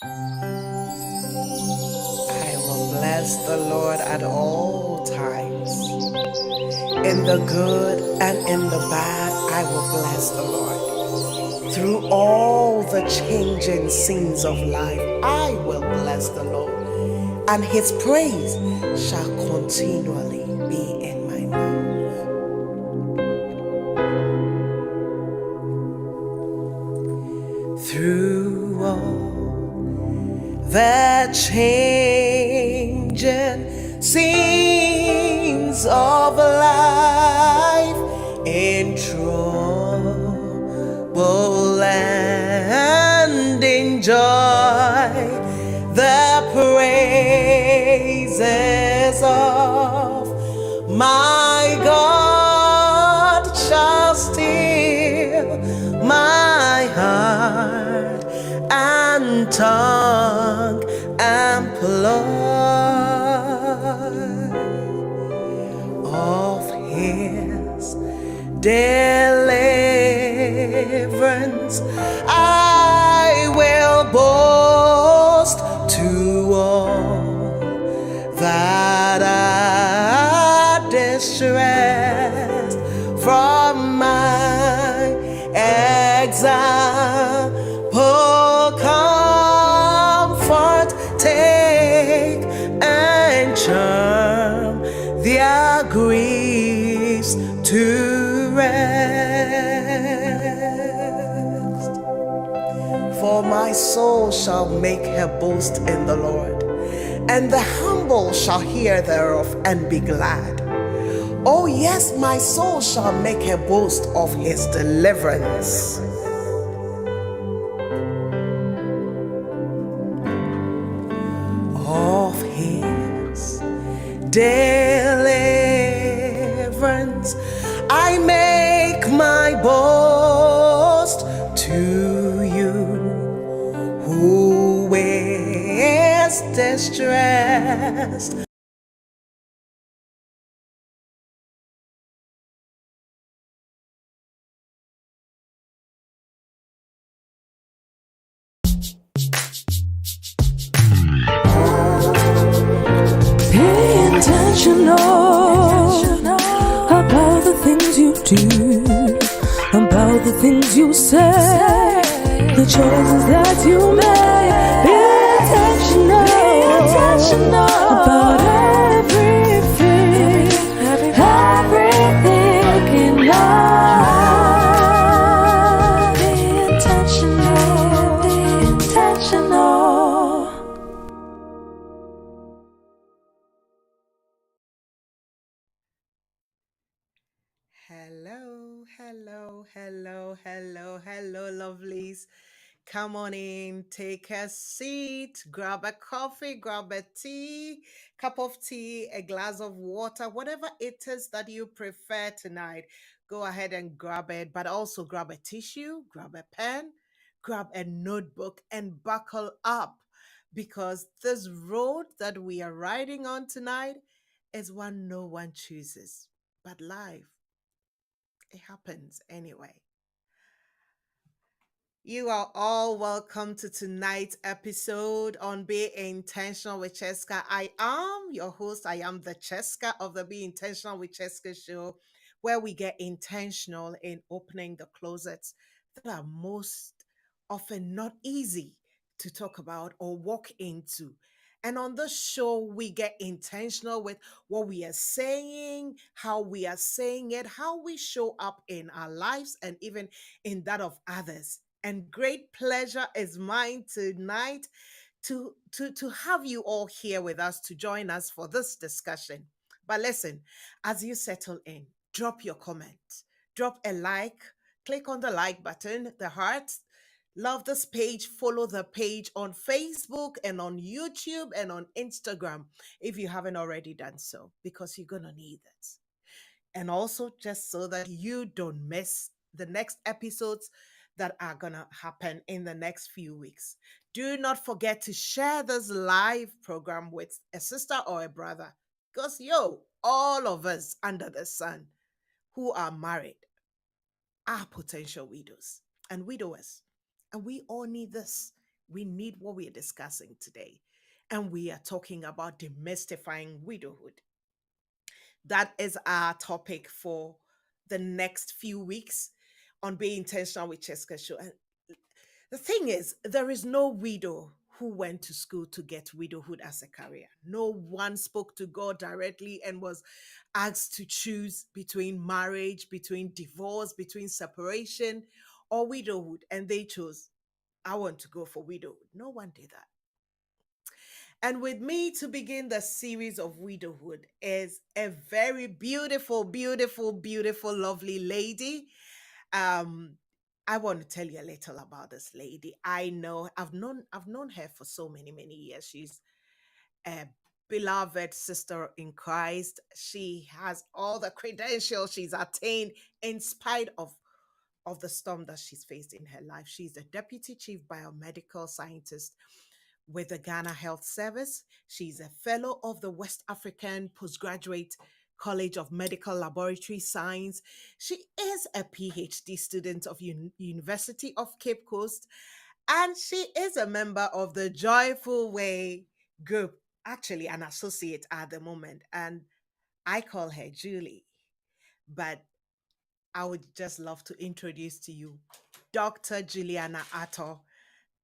I will bless the Lord at all times. In the good and in the bad, I will bless the Lord. Through all the changing scenes of life, I will bless the Lord. And his praise shall continually be in my mouth. Through all the changing scenes of life, in trouble and in joy, the praises of my God shall still my heart and tongue employ of his deliverance. I will boast to all that are distressed from my example. Comfort, take and charm their griefs to rest. For my soul shall make her boast in the Lord, and the humble shall hear thereof and be glad. Oh yes, my soul shall make her boast of his deliverance. Of his deliverance I make my boast to you, who is distressed. Be intentional about the things you do, about the things you say, the choices that you make. Be intentional about everything in life. Be intentional. Hello, lovelies. Come on in, take a seat, grab a coffee, grab a tea, cup of tea, a glass of water, whatever it is that you prefer tonight. Go ahead and grab it, but also grab a tissue, grab a pen, grab a notebook, and buckle up because this road that we are riding on tonight is one no one chooses, but life, it happens anyway. You are all welcome to tonight's episode on Be Intentional with Cheska. I am your host. I am the Cheska of the Be Intentional with Cheska show, where we get intentional in opening the closets that are most often not easy to talk about or walk into. And on this show, we get intentional with what we are saying, how we are saying it, how we show up in our lives, and even in that of others. And great pleasure is mine tonight to have you all here with us to join us for this discussion. But listen, as you settle in, drop your comment, drop a like, click on the like button, the heart. Love this page, follow the page on Facebook and on YouTube and on Instagram if you haven't already done so, because you're going to need it. And also, just so that you don't miss the next episodes that are going to happen in the next few weeks. Do not forget to share this live program with a sister or a brother. Because, all of us under the sun who are married are potential widows and widowers. And we all need this. We need what we are discussing today. And we are talking about demystifying widowhood. That is our topic for the next few weeks on Being Intentional with Cheska Show. And the thing is, there is no widow who went to school to get widowhood as a career. No one spoke to God directly and was asked to choose between marriage, between divorce, between separation, or widowhood. And they chose, I want to go for widowhood. No one did that. And with me to begin the series of widowhood is a very beautiful, beautiful, beautiful, lovely lady. Um, I want to tell you a little about this lady. I've known her for so many, many years. She's a beloved sister in Christ. She has all the credentials she's attained in spite of the storm that she's faced in her life. She's the deputy chief biomedical scientist with the Ghana Health Service. She's a fellow of the West African Postgraduate College of Medical Laboratory Science. She is a PhD student of University of Cape Coast, and she is a member of the Joyful Way group, actually an associate at the moment. And I call her Julie, but I would just love to introduce to you Dr. Juliana Atto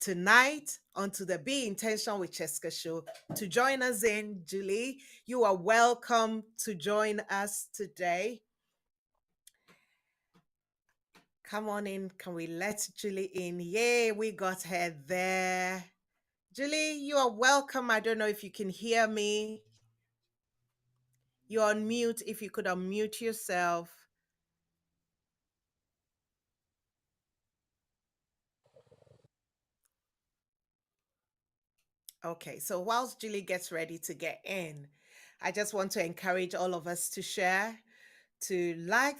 tonight onto the Be Intentional with Cheska show. To join us in, Julie, you are welcome to join us today. Come on in. Can we let Julie in? Yay, we got her there. Julie, you are welcome. I don't know if you can hear me. You're on mute. If you could unmute yourself. Okay, so whilst Julie gets ready to get in, I just want to encourage all of us to share, to like,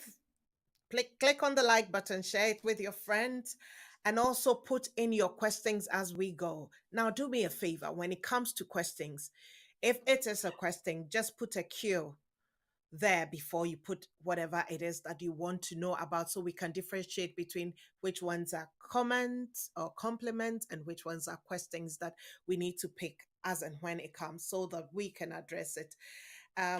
click on the like button, share it with your friends, and also put in your questions as we go. Now, do me a favor when it comes to questions. If it is a question, just put a Q there before you put whatever it is that you want to know about, so we can differentiate between which ones are comments or compliments and which ones are questions that we need to pick as and when it comes so that we can address it.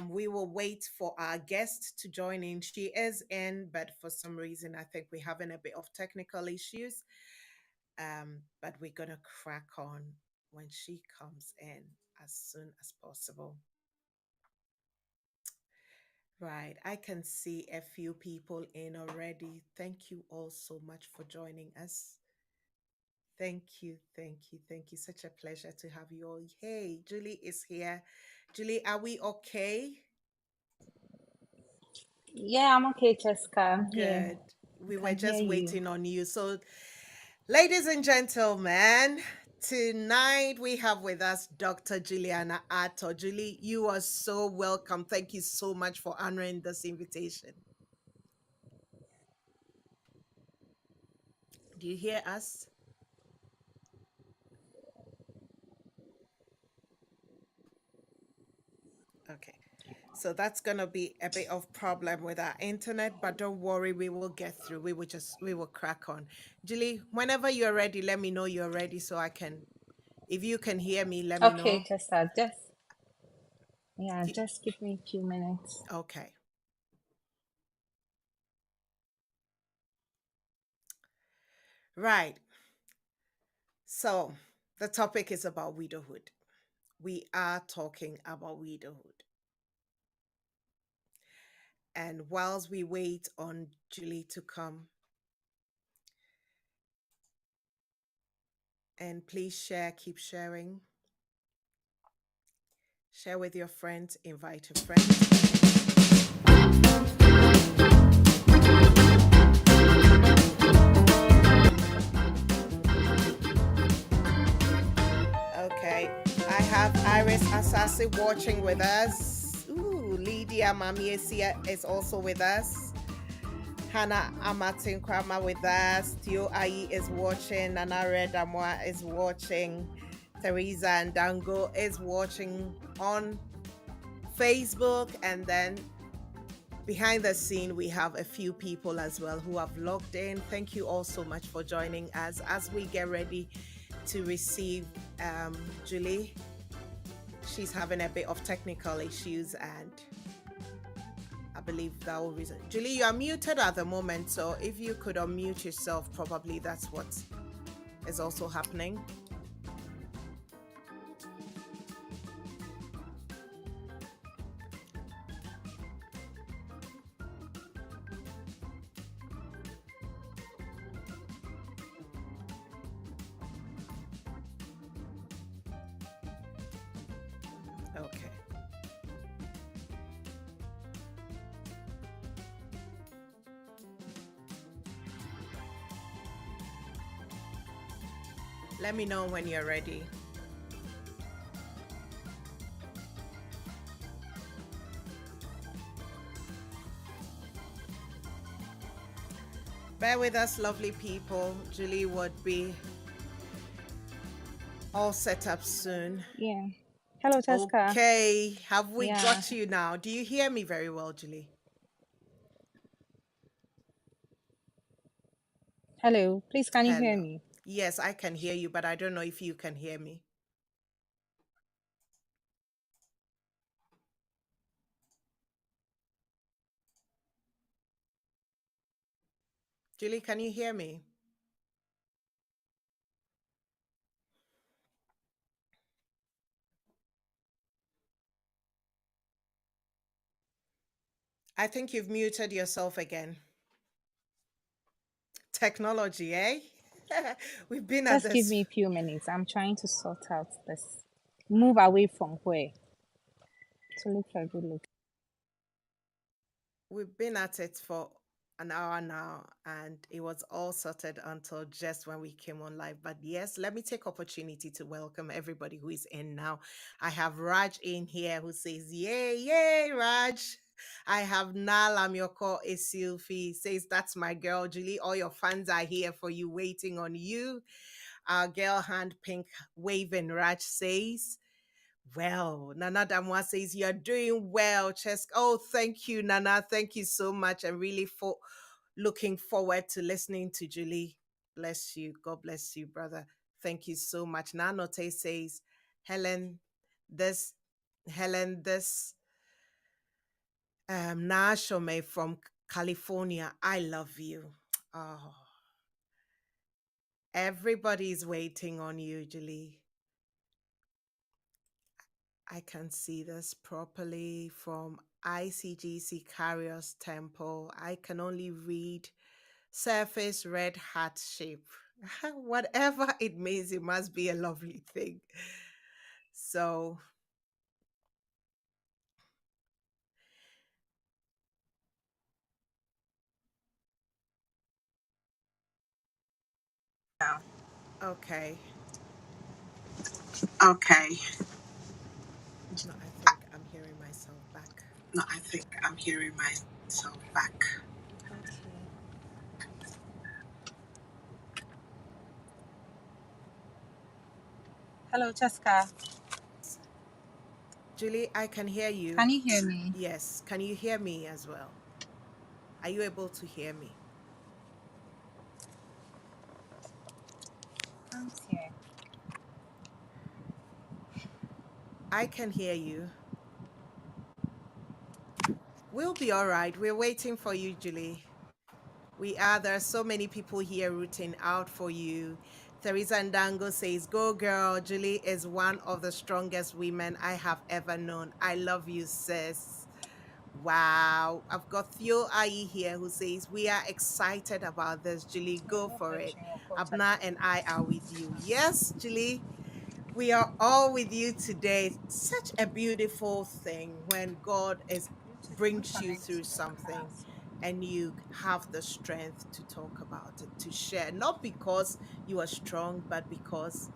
We will wait for our guest to join in. She is in, but for some reason, I think we're having a bit of technical issues. But we're going to crack on when she comes in as soon as possible. Right. I can see a few people in already. Thank you all so much for joining us. Thank you. Thank you. Thank you. Such a pleasure to have you all. Hey, Julie is here. Julie, are we okay? Yeah, I'm okay, Cheska. I'm here. Good. We I were can hear just you. waiting on you. So, ladies and gentlemen, tonight we have with us Dr. Juliana Atto. Julie, you are so welcome. Thank you so much for honoring this invitation. Do you hear us? Okay. So that's going to be a bit of problem with our internet, but don't worry, we will get through. We will crack on. Julie, whenever you're ready, let me know you're ready so I can, if you can hear me, let me Okay, know. Cheska, just give me a few minutes. Okay. Right. So the topic is about widowhood. We are talking about widowhood. And whilst we wait on Julie to come, and please share, keep sharing. Share with your friends, invite a friend. Okay, I have Iris Asasi watching with us. Ooh, Lydia Mamiesia is also with us. Hannah Amatin Krama with us. Tio Ai is watching. Nana Redamwa is watching. Teresa and Dango is watching on Facebook. And then behind the scene, we have a few people as well who have logged in. Thank you all so much for joining us as we get ready to receive Julie. She's having a bit of technical issues, and I believe that will reason. Julie, you are muted at the moment, so if you could unmute yourself, probably that's what is also happening. Okay. Let me know when you're ready. Bear with us, lovely people. Julie would be all set up soon. Yeah. Hello, Cheska. Okay, have we Yeah. got you now? Do you hear me very well, Julie? Hello. Please, can you hear Hello. me? Yes, I can hear you, but I don't know if you can hear me. Julie, can you hear me? I think you've muted yourself again. Technology, eh? We've been at Just give this me a few minutes. I'm trying to sort out this. Move away from where? To look for a good look. we've been at it for an hour now, and it was all sorted until just when we came on live. But yes, let me take opportunity to welcome everybody who is in now. I have Raj in here who says, "Yay, yay, Raj." I have Nal Amioko Esilfi says, "That's my girl, Julie. All your fans are here for you, waiting on you." Our girl hand pink waving Raj says, well, Nana Damwa says, "You're doing well, Chesk." Oh, thank you, Nana. Thank you so much. I'm really looking forward to listening to Julie. Bless you. God bless you, brother. Thank you so much. Nanote says, Helen, this, Helen, this, Naashome from California. I love you. Oh, everybody's waiting on you, Julie. I can see this properly from ICGC Carriers Temple. I can only read surface red heart shape. Whatever it means, it must be a lovely thing. So, okay. Okay. No, I think I'm hearing myself back. No, I think I'm hearing myself back. Okay. Hello, Cheska. Julie, I can hear you. Can you hear me? Yes. Can you hear me as well? Are you able to hear me? Can't hear. I can hear you. We'll be all right. We're waiting for you, Julie. We are. There are so many people here rooting out for you. Teresa Ndango says, "Go girl. Julie is one of the strongest women I have ever known. I love you, sis." Wow. I've got Theo Ayi here who says, "We are excited about this. Julie, go for it. Abna and I are with you." Yes, Julie. We are all with you today. Such a beautiful thing when God is brings you through something and you have the strength to talk about it, to share, not because you are strong, but because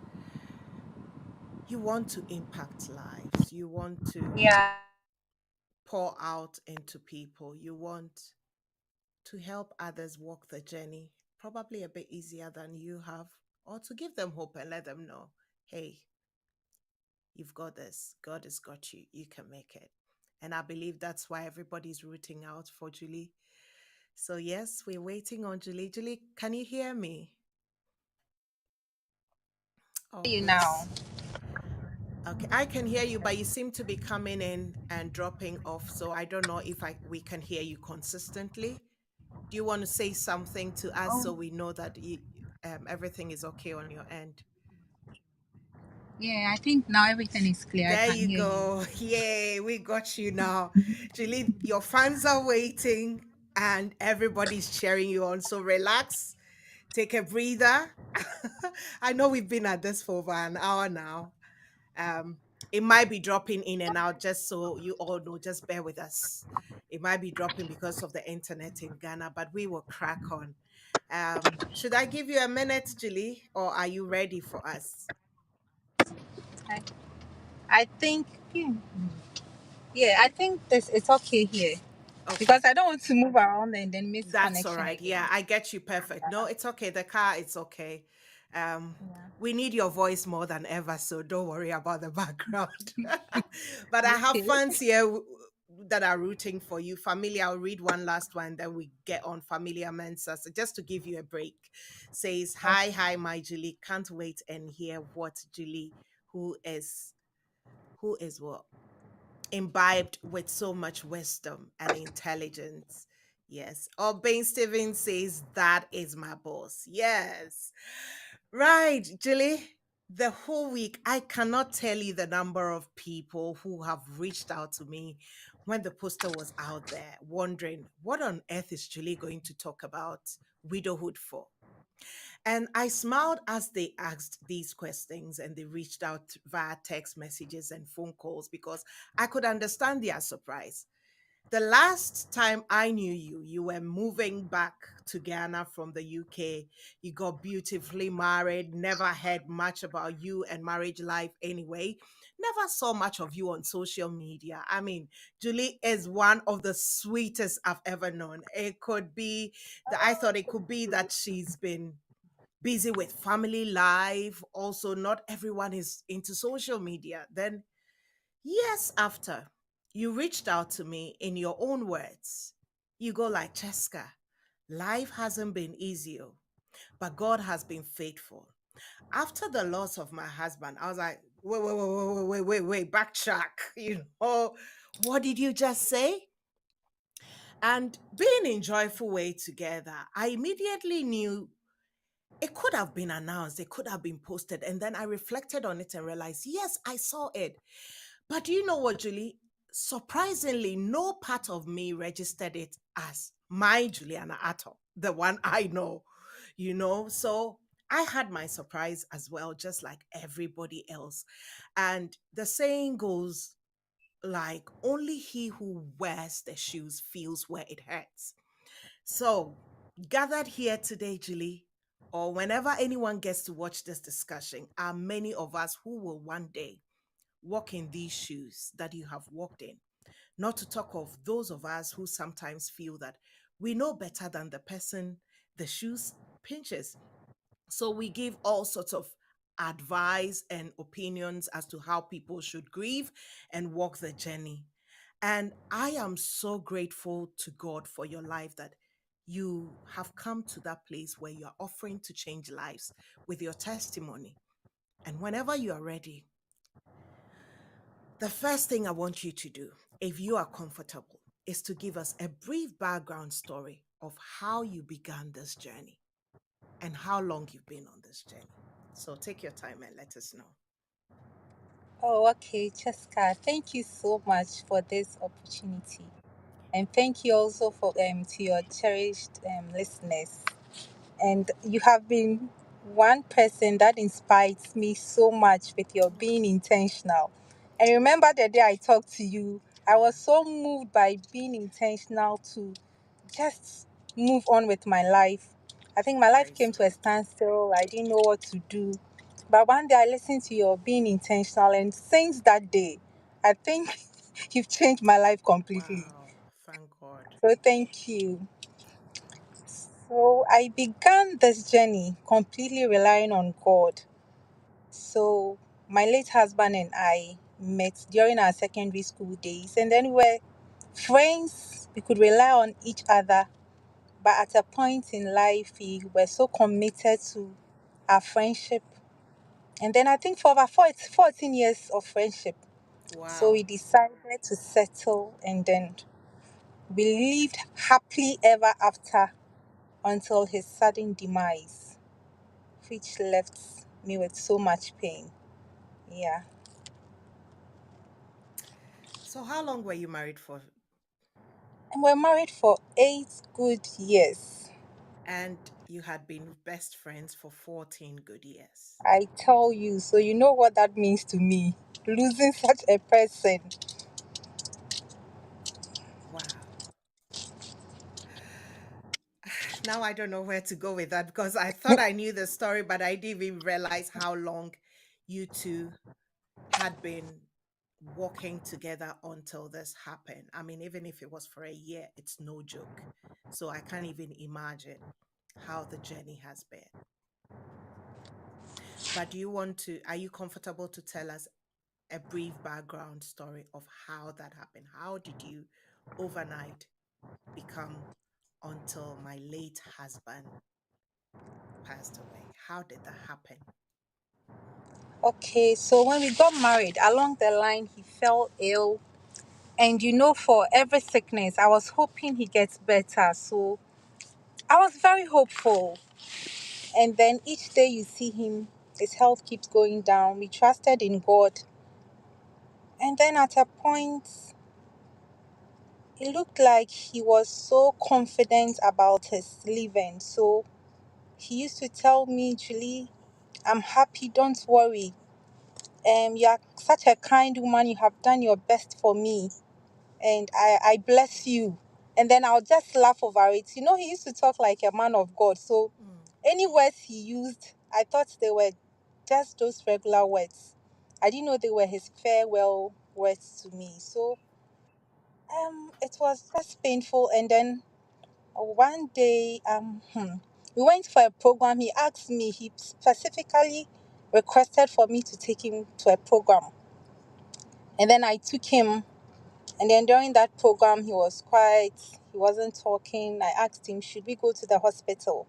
you want to impact lives. You want to Yeah. pour out into people. You want to help others walk the journey, probably a bit easier than you have, or to give them hope and let them know, hey, you've got this. God has got you. You can make it. And I believe that's why everybody's rooting out for Julie. So, yes, we're waiting on Julie. Julie, can you hear me? Oh, You now. yes. Okay, I can hear you, but you seem to be coming in and dropping off. So I don't know if we can hear you consistently. Do you want to say something to us Oh, so we know that everything is okay on your end? yeah, I think now everything is clear. I There can you hear you. go. Yay, we got you now. Julie, your fans are waiting and everybody's cheering you on. So relax, take a breather. I know we've been at this for over an hour now. Um, it might be dropping in and out, just so you all know, just bear with us. It might be dropping because of the internet in Ghana, but we will crack on. Should I give you a minute, Julie, or are you ready for us? I, I think, yeah, I think this it's okay here because Okay. I don't want to move around and then miss That's all connection right. again. Yeah, I get you perfect. No, it's okay. The car, it's okay. Um, Yeah. we need your voice more than ever, so don't worry about the background. But I have Okay. fans here that are rooting for you. Familia, I'll read one last one, then we get on Familia Mensa. So just to give you a break, says, Hi, Okay. hi, my Julie. Can't wait and hear what Julie, who is what? Imbibed with so much wisdom and intelligence. Yes. Obane Stevens says, That is my boss. Yes. Right, Julie. The whole week, I cannot tell you the number of people who have reached out to me when the poster was out there, wondering what on earth is Julie going to talk about widowhood for? And I smiled as they asked these questions and they reached out via text messages and phone calls because I could understand their surprise. The last time I knew you, you were moving back to Ghana from the UK. You got beautifully married, never heard much about you and marriage life anyway. Never saw much of you on social media. I mean, Julie is one of the sweetest I've ever known. It could be that I thought it could be that she's been busy with family life. Also, not everyone is into social media. Then, years after, you reached out to me in your own words. You go like, Cheska, life hasn't been easy, oh, but God has been faithful. After the loss of my husband, I was like, wait, backtrack. What did you just say? And being in joyful way together, I immediately knew it could have been announced, it could have been posted. And then I reflected on it and realized, yes, I saw it. But do you know what, Julie? Surprisingly, no part of me registered it as my Juliana Atto, the one I know, So I had my surprise as well, just like everybody else. And the saying goes like, only he who wears the shoes feels where it hurts. So, gathered here today, Julie, or whenever anyone gets to watch this discussion, are many of us who will one day walk in these shoes that you have walked in. Not to talk of those of us who sometimes feel that we know better than the person the shoes pinches. So we give all sorts of advice and opinions as to how people should grieve and walk the journey. And I am so grateful to God for your life that you have come to that place where you are offering to change lives with your testimony. And whenever you are ready, the first thing I want you to do, if you are comfortable, is to give us a brief background story of how you began this journey and how long you've been on this journey. So take your time and let us know. Oh, okay, Cheska. Thank you so much for this opportunity, and thank you also for to your cherished listeners. And you have been one person that inspires me so much with your being intentional. And remember the day I talked to you, I was so moved by being intentional to just move on with my life. I think my life Praise came to a God. standstill. I didn't know what to do. But one day I listened to your being intentional, and since that day, I think you've changed my life completely. Wow. Thank God. So thank you. So I began this journey completely relying on God. So my late husband and I met during our secondary school days, and then we were friends. We could rely on each other, but at a point in life, we were so committed to our friendship And then I think for over 14 years of friendship. So Wow. we decided to settle, and then we lived happily ever after until his sudden demise, which left me with so much pain. Yeah. So how long were you married for? And we're married for 8 good years. And you had been best friends for 14 good years. I tell you, so you know what that means to me. Losing such a person. Wow. Now I don't know where to go with that because I thought I knew the story, but I didn't even realize how long you two had been working together until this happened. I mean, even if it was for a year, it's no joke. So I can't even imagine how the journey has been. But do you want to, are you comfortable to tell us a brief background story of how that happened? How did you overnight become until my late husband passed away? How did that happen? Okay, so when we got married, along the line, he fell ill. And for every sickness, I was hoping he gets better. So I was very hopeful. And then each day you see him, his health keeps going down. We trusted in God. And then at a point, it looked like he was so confident about his living. So he used to tell me, Julie, I'm happy, don't worry. You are such a kind woman, you have done your best for me. And I bless you. And then I'll just laugh over it. He used to talk like a man of God. So Mm. any words he used, I thought they were just those regular words. I didn't know they were his farewell words to me. So it was just painful. And then one day, we went for a program. He asked me, he specifically requested for me to take him to a program. And then I took him. And then during that program, he was quiet. He wasn't talking. I asked him, should we go to the hospital?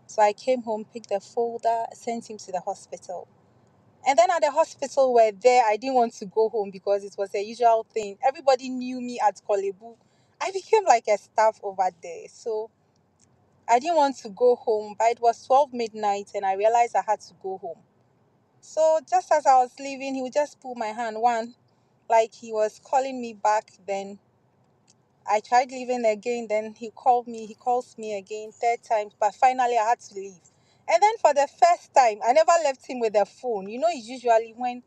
So I came home, picked the folder, sent him to the hospital. And then at the hospital, we're there. I didn't want to go home because it was a usual thing. Everybody knew me at Kolebu. I became like a staff over there. So I didn't want to go home, but it was 12 midnight and I realized I had to go home. So just as I was leaving, he would just pull my hand. One, like he was calling me back. Then I tried leaving again. Then he called me. He calls me again, third time. But finally, I had to leave. And then for the first time, I never left him with a phone. It's usually when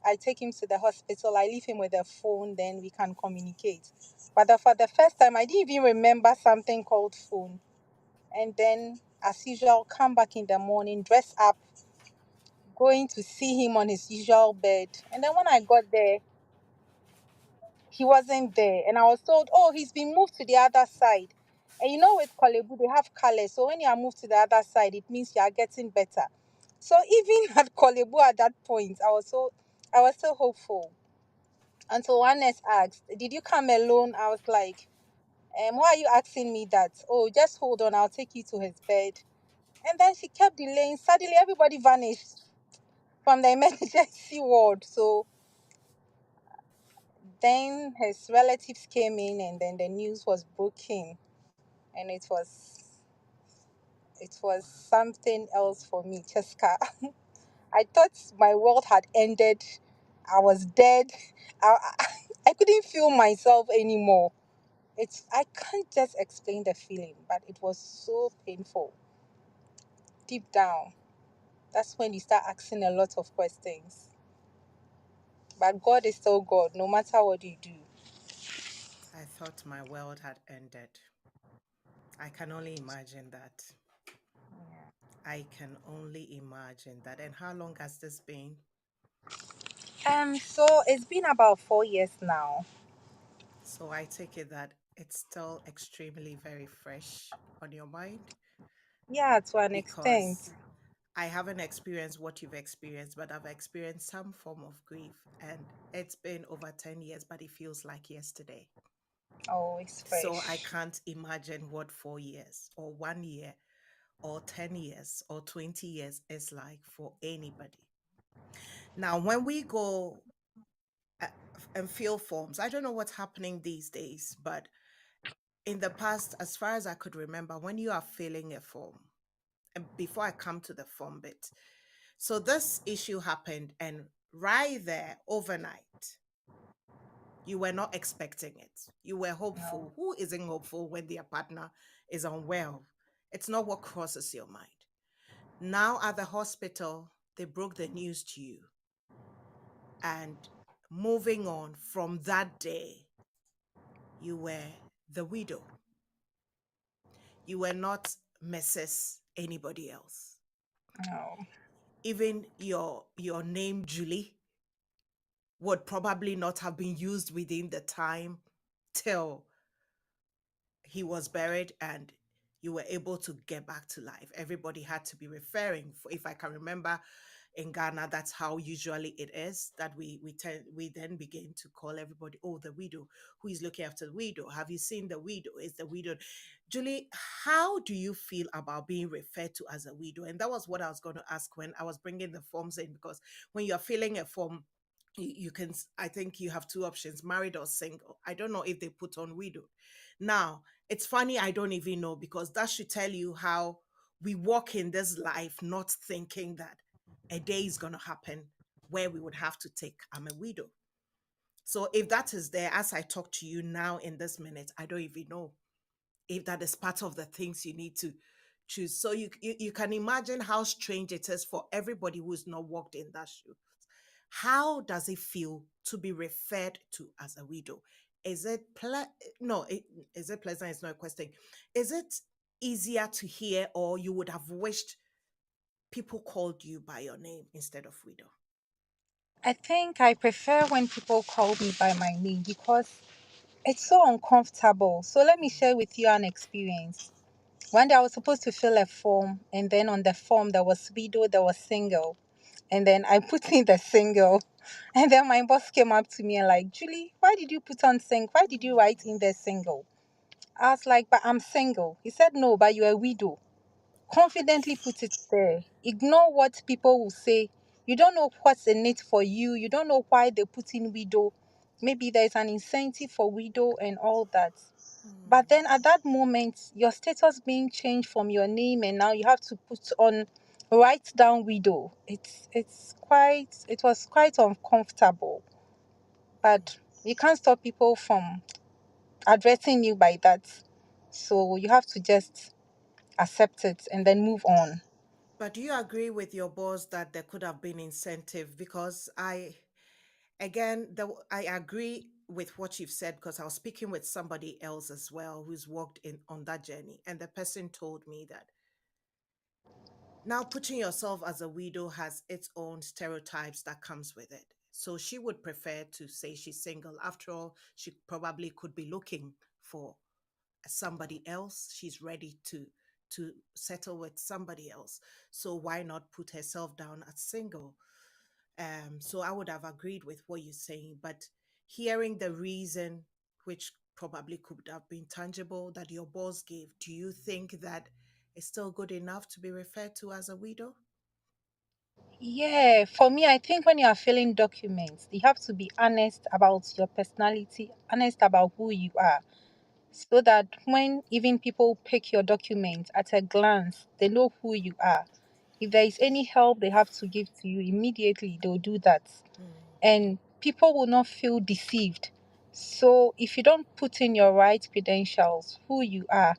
I take him to the hospital, I leave him with a phone, then we can communicate. But for the first time, I didn't even remember something called phone. And then, as usual, come back in the morning, dress up, going to see him on his usual bed. And then when I got there, he wasn't there. And I was told, oh, he's been moved to the other side. And with Kolebu, they have colors. So when you are moved to the other side, it means you are getting better. So even at Kolebu at that point, I was still hopeful. Until one nurse asked, did you come alone? I was like, why are you asking me that? Oh, just hold on, I'll take you to his bed. And then she kept delaying. Suddenly, everybody vanished from the emergency ward. So then his relatives came in, and then the news was broken, and it was something else for me, Cheska. I thought my world had ended. I was dead. I couldn't feel myself anymore. I can't just explain the feeling, but it was so painful deep down. That's when you start asking a lot of questions. But God is still God, no matter what you do. I thought my world had ended. I can only imagine that. I can only imagine that. And how long has this been? So it's been about 4 years now. So I take it that it's still extremely very fresh on your mind Yeah, to an extent. because I haven't experienced what you've experienced, but I've experienced some form of grief. And it's been over 10 years, but it feels like yesterday. Oh, it's So I fresh. can't imagine what 4 years or 1 year or 10 years or 20 years is like for anybody. Now, when we go uh, and fill forms, I don't know what's happening these days, but in the past, as far as I could remember, when you are filling a form, and before I come to the form bit, so this issue happened, and right there overnight, you were not expecting it. You were No. hopeful. Who isn't hopeful when their partner is unwell? It's not what crosses your mind. Now at the hospital, they broke the news to you. And moving on from that day, you were the widow. You were not Mrs. anybody else. No. Even your name, Julie, would probably not have been used within the time till he was buried and you were able to get back to life. Everybody had to be referring, if I can remember, in Ghana, that's how usually it is that we then begin to call everybody, oh, the widow. Who is looking after the widow? Have you seen the widow? Is the widow? Julie, how do you feel about being referred to as a widow? And that was what I was going to ask when I was bringing the forms in, because when you're filling a form, you can, I think you have two options, married or single. I don't know if they put on widow. Now, it's funny, I don't even know, because that should tell you how we walk in this life not thinking that a day is going to happen where we would have to take, I'm a widow. So if that is there, as I talk to you now in this minute, I don't even know if that is part of the things you need to choose. So you can imagine how strange it is for everybody who's not walked in that shoe. How does it feel to be referred to as a widow? Is it no? Is it pleasant? It's not a question. Is it easier to hear, or you would have wished people called you by your name instead of widow? I think I prefer when people call me by my name because it's so uncomfortable. So let me share with you an experience. One day I was supposed to fill a form, and then on the form there was widow, there was single. And then I put in the single. And then my boss came up to me and like, Julie, why did you put on single? Why did you write in the single? I was like, but I'm single. He said, no, but you're a widow. Confidently put it there. Ignore what people will say. You don't know what's in it for you. You don't know why they put in widow. Maybe there's an incentive for widow and all that. But then at that moment, your status being changed from your name and now you have to put on write down widow. It was quite uncomfortable. But you can't stop people from addressing you by that. So you have to just accept it and then move on. But do you agree with your boss that there could have been incentive? Because again, I agree with what you've said, because I was speaking with somebody else as well who's walked in on that journey, and the person told me that now putting yourself as a widow has its own stereotypes that comes with it. So she would prefer to say she's single. After all, she probably could be looking for somebody else. She's ready to settle with somebody else. So why not put herself down as single? So I would have agreed with what you're saying, but hearing the reason, which probably could have been tangible, that your boss gave, do you think that it's still good enough to be referred to as a widow? Yeah, for me, I think when you are filling documents, you have to be honest about your personality, honest about who you are, so that when even people pick your document at a glance, they know who you are. If there is any help they have to give to you, immediately they'll do that. Mm. And people will not feel deceived. So if you don't put in your right credentials, who you are,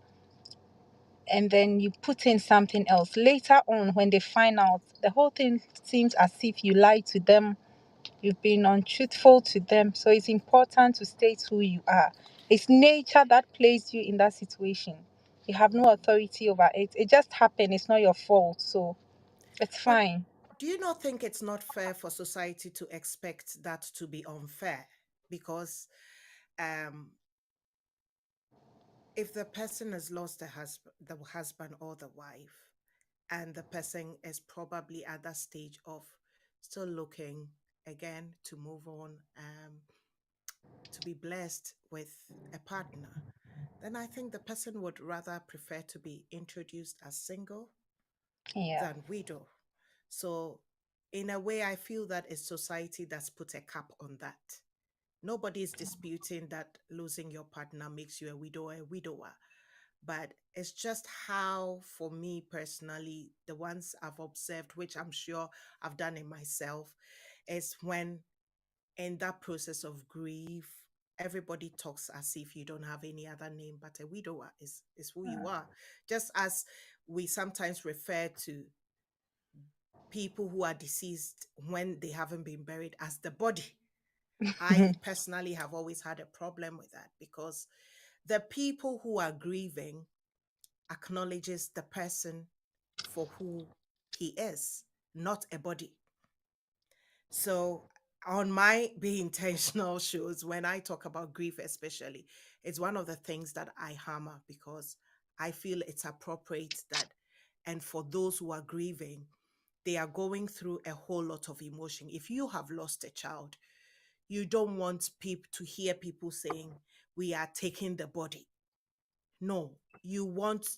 and then you put in something else, later on when they find out, the whole thing seems as if you lied to them, you've been untruthful to them. So it's important to state who you are. It's nature that placed you in that situation. You have no Mm. authority over it. It just happened. It's not your fault. So it's But fine. do you not think it's not fair for society to expect that to be unfair? Because um, if the person has lost the husband or the wife, and the person is probably at that stage of still looking again to move on, to be blessed with a partner, then I think the person would rather prefer to be introduced as single Yeah. than widow. So in a way, I feel that it's society that's put a cap on that. Nobody is disputing that losing your partner makes you a widow or a widower. But it's just how, for me personally, the ones I've observed, which I'm sure I've done it myself, is when in that process of grief, everybody talks as if you don't have any other name, but a widower is who you are. Just as we sometimes refer to people who are deceased when they haven't been buried as the body. I personally have always had a problem with that because the people who are grieving acknowledges the person for who he is, not a body. So on my Be Intentional shows, when I talk about grief especially, it's one of the things that I hammer because I feel it's appropriate that, and for those who are grieving, they are going through a whole lot of emotion. If you have lost a child, you don't want people to hear people saying, we are taking the body. No, you want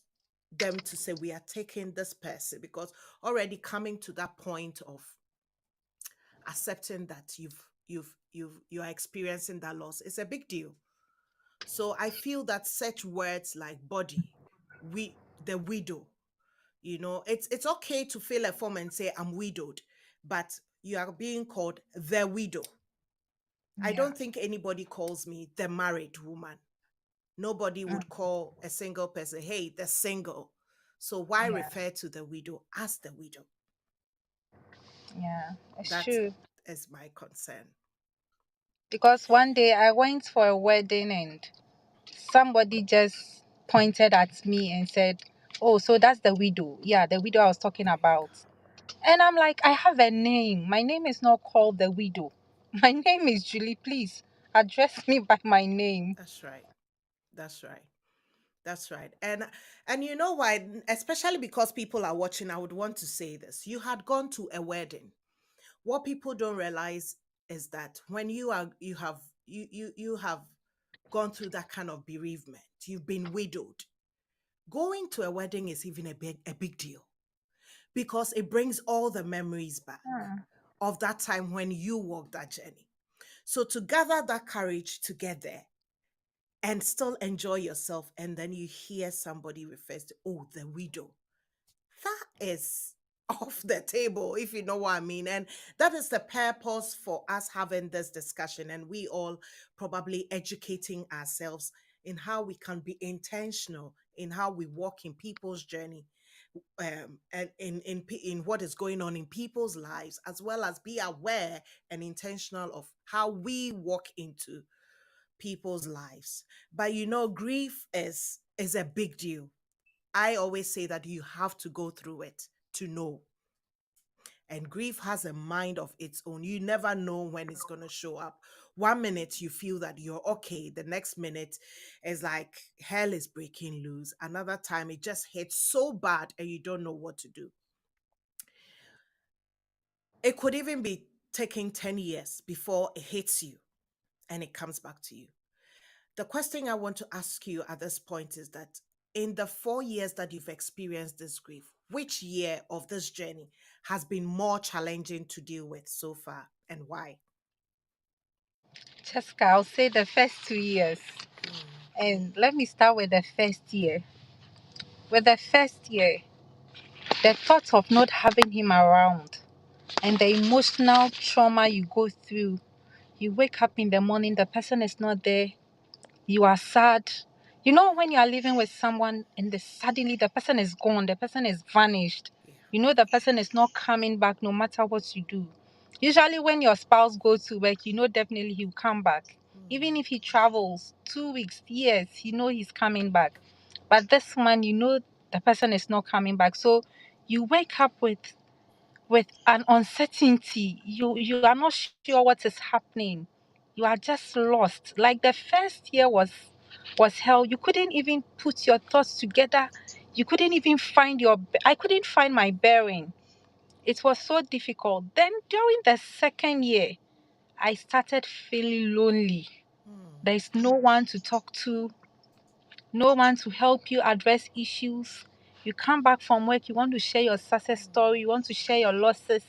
them to say, we are taking this person, because already coming to that point of accepting that you are experiencing that loss is a big deal. So I feel that such words like body, the widow, it's okay to fill a form and say I'm widowed, but you are being called the widow. I Yeah. don't think anybody calls me the married woman. Nobody Mm, would call a single person, hey, the single. So why yeah. refer to the widow as the widow? Yeah. It's That true. is my concern. Because one day I went for a wedding and somebody just pointed at me and said, "Oh, so that's the widow." Yeah, the widow I was talking There you about. go. And I'm like, I have a name. My name is not called the widow. My name is Julie. Please address me by my name. That's right. That's right. That's right. And you know why? Especially because people are watching, I would want to say this. You had gone to a wedding. What people don't realize is that when you have gone through that kind of bereavement, you've been widowed. Going to a wedding is even a big deal because it brings all the memories back Hmm. of that time when you walked that journey. So to gather that courage to get there and still enjoy yourself, and then you hear somebody refers to, oh, the widow, that is off the table, if you know what I mean. And that is the purpose for us having this discussion, and we all probably educating ourselves in how we can be intentional in how we walk in people's journey, and in what is going on in people's lives, as well as be aware and intentional of how we walk into people's lives. But grief is a big deal. I always say that you have to go through it to know. And grief has a mind of its own. You never know when it's going to show up. One minute you feel that you're okay, the next minute is like hell is breaking loose. Another time it just hits so bad and you don't know what to do. It could even be taking 10 years before it hits you and it comes back to you. The question I want to ask you at this point is that in the 4 years that you've experienced this grief, which year of this journey has been more challenging to deal with so far, and why? Cheska, I'll say the first 2 years. Mm, And let me start with the first year. With the first year, the thought of not having him around and the emotional trauma you go through. You wake up in the morning, the person is not there, you are sad. You know, when you are living with someone and suddenly the person is gone, the person is vanished. yeah. You know the person is not coming back no matter what you do. Usually when your spouse goes to work, you know definitely he'll come back. Even Mm, if he travels 2 weeks, years, you know he's coming back. But this one, you know the person is not coming back. So you wake up with an uncertainty. You are not sure what is happening. You are just lost. Like the first year was hell. You couldn't even put your thoughts together. You couldn't even find I couldn't find my bearing. It was so difficult. Then during the second year, I started feeling lonely. mm, There is no one to talk to, no one to help you address issues. You come back from work, you want to share your success mm, story, you want to share your losses.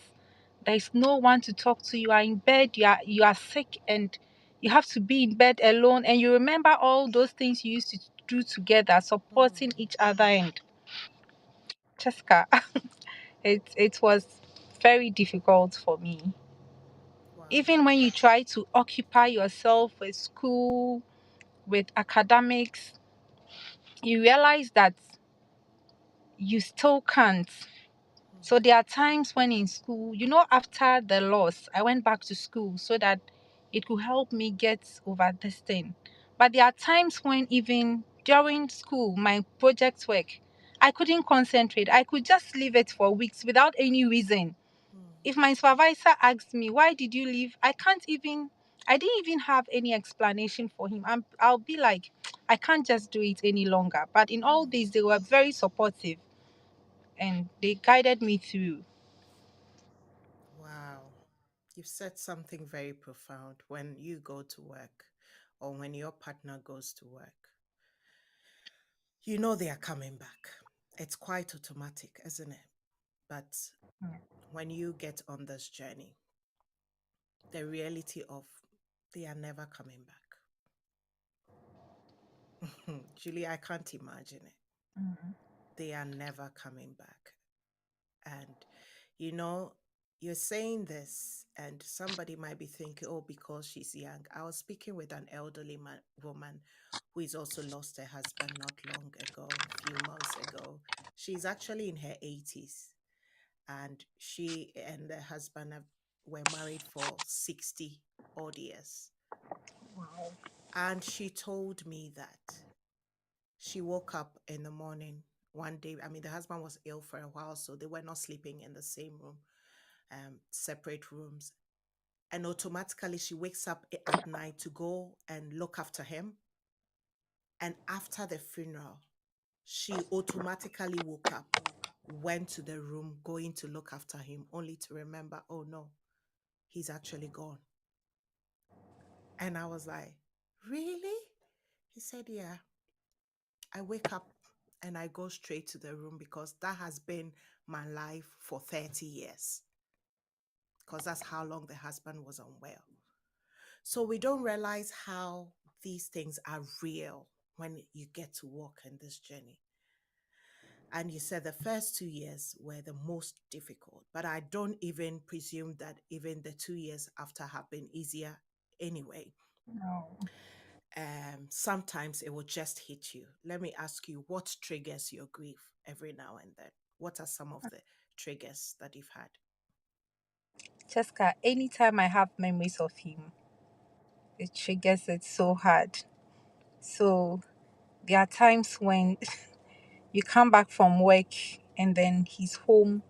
There's no one to talk to. You are in bed, you are sick, and you have to be in bed alone, and you remember all those things you used to do together, supporting Mm. each other. And Cheska, it was very difficult for me. Wow. Even when you try to occupy yourself with school, with academics, you realize that you still can't. Mm. So there are times when in school, after the loss, I went back to school so that it could help me get over this thing. But there are times when even during school, my project work, I couldn't concentrate. I could just leave it for weeks without any reason. Mm. If my supervisor asked me, why did you leave? I didn't even have any explanation for him. I'll be like, I can't just do it any longer. But in all Mm. this, they were very supportive and they guided me through. Wow. You've said something very profound. When you go to work or when your partner goes to work, you know they are coming back. It's quite automatic, isn't it? But when you get on this journey, the reality of they are never coming back. Julie, I can't imagine it. Mm. They are never coming back. And you know, you're saying this, and somebody might be thinking, oh, because she's young. I was speaking with an elderly woman who is also lost her husband not long ago, a few months ago. She's actually in her 80s, and she and her husband were married for 60 odd years. Wow. And she told me that she woke up in the morning one day. I mean, the husband was ill for a while, so they were not sleeping in the same room, separate rooms. And automatically, she wakes up at night to go and look after him. And after the funeral, she automatically woke up, went to the room, going to look after him, only to remember, oh no, he's actually gone. And I was like, really? He said, yeah. I wake up and I go straight to the room because that has been my life for 30 years, because that's how long the husband was unwell. So we don't realize how these things are real when you get to walk in this journey. And you said the first 2 years were the most difficult, but I don't even presume that even the 2 years after have been easier anyway. No. Sometimes it will just hit you. Let me ask you, what triggers your grief every now and then? What are some of the triggers that you've had? Cheska, anytime I have memories of him, it triggers it so hard. So there are times when you come back from work and then he's home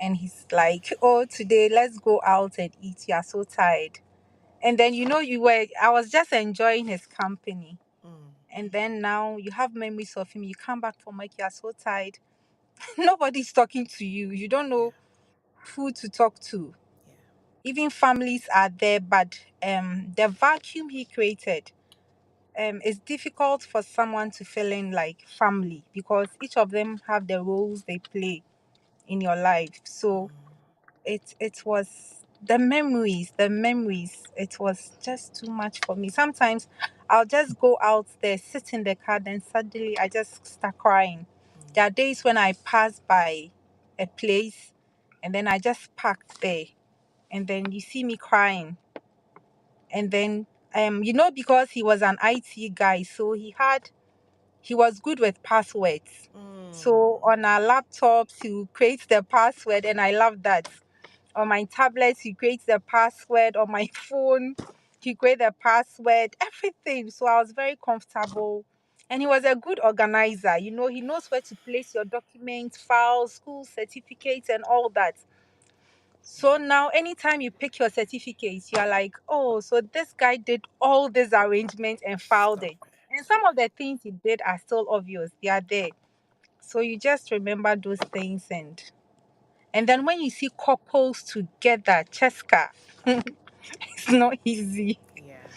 and he's like, oh, today let's go out and eat. You are so tired. And then I was just enjoying his company. Mm, And then now you have memories of him. You come back from work, you are so tired. Nobody's talking to you. You don't yeah, know who to talk to. yeah. Even families are there, but the vacuum he created, it's difficult for someone to fill in like family because each of them have the roles they play in your life. So Mm, it was the memories. It was just too much for me. Sometimes I'll just go out there, sit in the car, then suddenly I just start crying. mm, There are days when I pass by a place and then I just parked there and then you see me crying. And then because he was an IT guy, so he was good with passwords. So mm, on our laptops, he would create the password, and I love that. On my tablet, he creates the password. On my phone, he create the password. Everything. So I was very comfortable. And he was a good organizer. He knows where to place your documents, files, school certificates, and all that. So yeah. now, anytime you pick your certificates, you are like, oh, so this guy did all these arrangements and filed Stop it. And it. some of the things he did are still obvious. They are there. So you just remember those things, and then when you see couples together, Cheska, it's not easy. Yeah,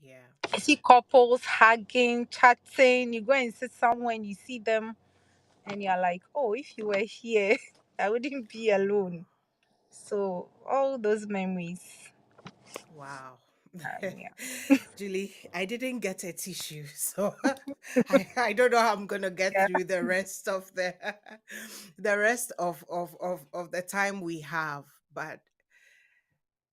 yeah. You see couples hugging, chatting. You go and sit somewhere and you see them, and you're like, oh, if you were here, I wouldn't be Oh, alone. So all those memories, Wow. yeah, Julie, I didn't get a tissue, so I don't know how I'm gonna get yeah, through the rest of the the rest of the time we have. But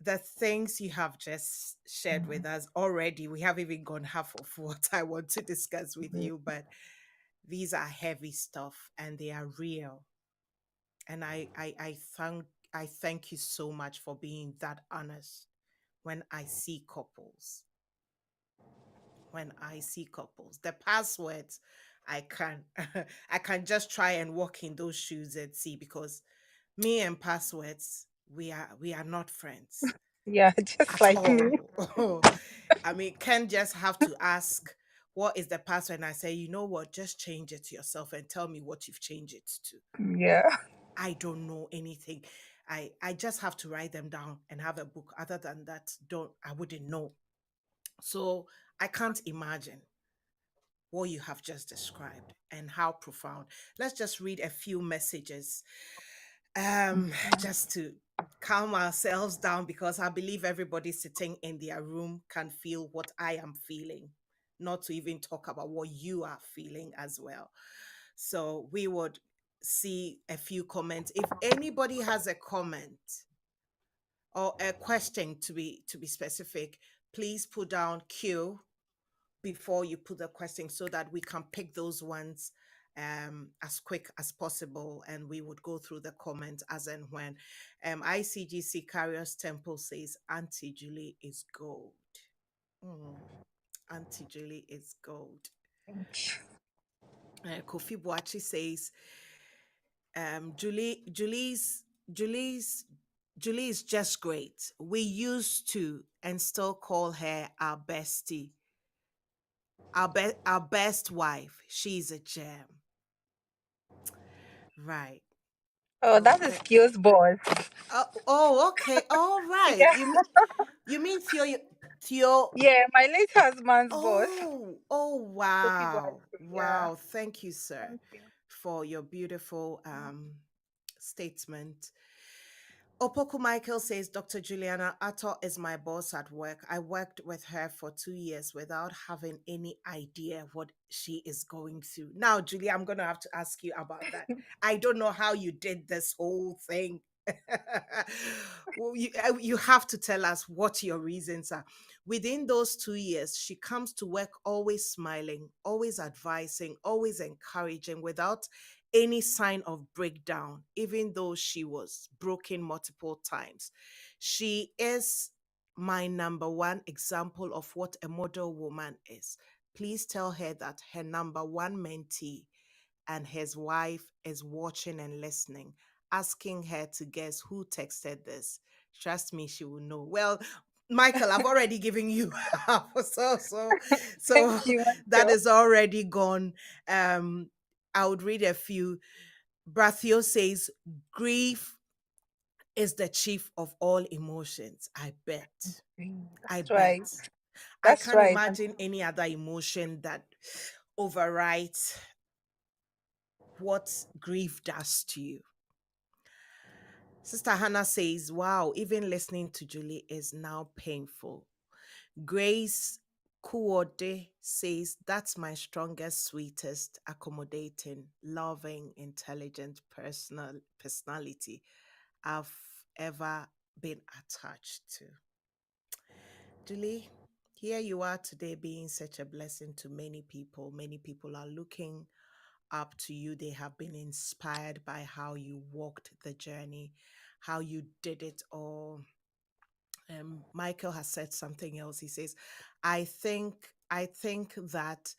the things you have just shared with us already, we have even gone half of what I want to discuss with yeah. you, but these are heavy stuff and they are real. And I thank you so much for being that honest when I see couples. When I see couples. The passwords I can I can just try and walk in those shoes and see, because me and passwords, we are not friends Yeah, just at like me. all. I mean, Ken just have to ask what is the password, and I say, you know what, just change it to yourself and tell me what you've changed it to. Yeah, I don't know anything. I just have to write them down and have a book. Other than that, don't I wouldn't know. So I can't imagine what you have just described and how profound. Let's just read a few messages just to calm ourselves down, because I believe everybody sitting in their room can feel what I am feeling, not to even talk about what you are feeling as well. So we would see a few comments. If anybody has a comment or a question, to be specific, please put down Q before you put the question so that we can pick those ones as quick as possible, and we would go through the comments as and when. ICGC Carriers Temple says Auntie Julie is gold. Mm, Auntie Julie is gold. Kofi Boachi says Julie's Julie is just great. We used to and still call her our bestie, our best wife. She's a gem. Right. oh, that is Okay. skills boss. Okay. All right. Yeah, You mean Theo? yeah, my late husband's boss. Oh, Kofi wow. Boateng, yeah. Wow. Thank you, sir, Thank you. for your beautiful statement. Opoku Michael says, Dr. Juliana Atto is my boss at work. I worked with her for 2 years without having any idea what she is going through. Now, Julia, I'm going to have to ask you about that. I don't know how you did this whole thing. Well, you have to tell us what your reasons are. Within those 2 years, she comes to work always smiling, always advising, always encouraging, without any sign of breakdown, even though she was broken multiple times. She is my number one example of what a model woman is. Please tell her that her number one mentee and his wife is watching and listening, asking her to guess who texted this. Trust me, she will know. Well, Michael, I've already given you so Thank you, that Michael. is already gone. I would read a few. Brathio says, grief is the chief of all emotions. I bet. I That's bet. right. I That's can't right. imagine any other emotion that overrides what grief does to you. Sister Hannah says, wow, even listening to Julie is now painful. Grace Kuode says, that's my strongest, sweetest, accommodating, loving, intelligent personality I've ever been attached to. Julie, here you are today being such a blessing to many people. Many people are looking up to you. They have been inspired by how you walked the journey, how you did it all. Michael has said something else. He says, I think that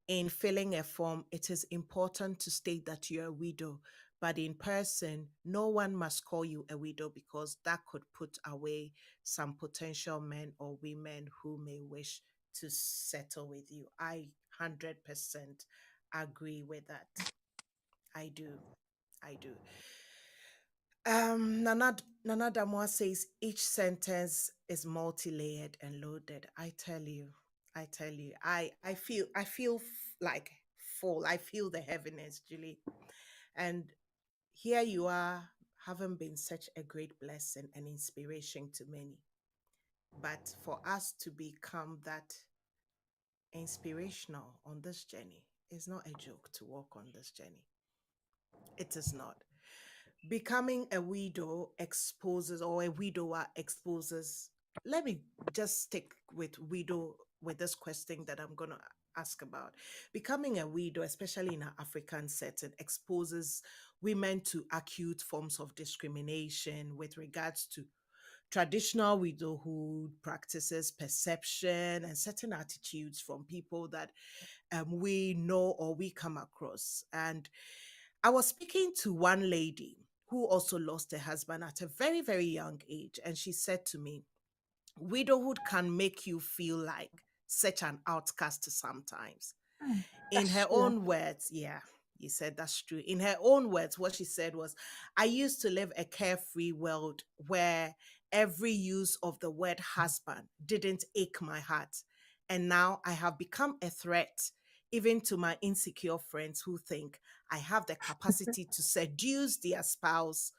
in filling a form, it is important to state that you're a widow, but in person, no one must call you a widow, because that could put away some potential men or women who may wish to settle with you. I 100% agree with that. I do. I do. Nana Damwa says each sentence is multi-layered and loaded. I tell you, I feel like full. I feel the heaviness, Julie. And here you are haven't been such a great blessing and inspiration to many. But for us to become that inspirational on this journey is not a joke to walk on this journey. It is not. Becoming a widow exposes, or a widower exposes. Let me just stick with widow with this question that I'm going to ask about. Becoming a widow, especially in an African setting, exposes women to acute forms of discrimination with regards to traditional widowhood practices, perception, and certain attitudes from people that we know or we come across. And I was speaking to one lady who also lost her husband at a very, very young age. And she said to me, widowhood can make you feel like such an outcast sometimes. In That's her true. own words, yeah, you said that's true. In her own words, what she said was, I used to live a carefree world where every use of the word husband didn't ache my heart. And now I have become a threat, even to my insecure friends who think I have the capacity to seduce their spouse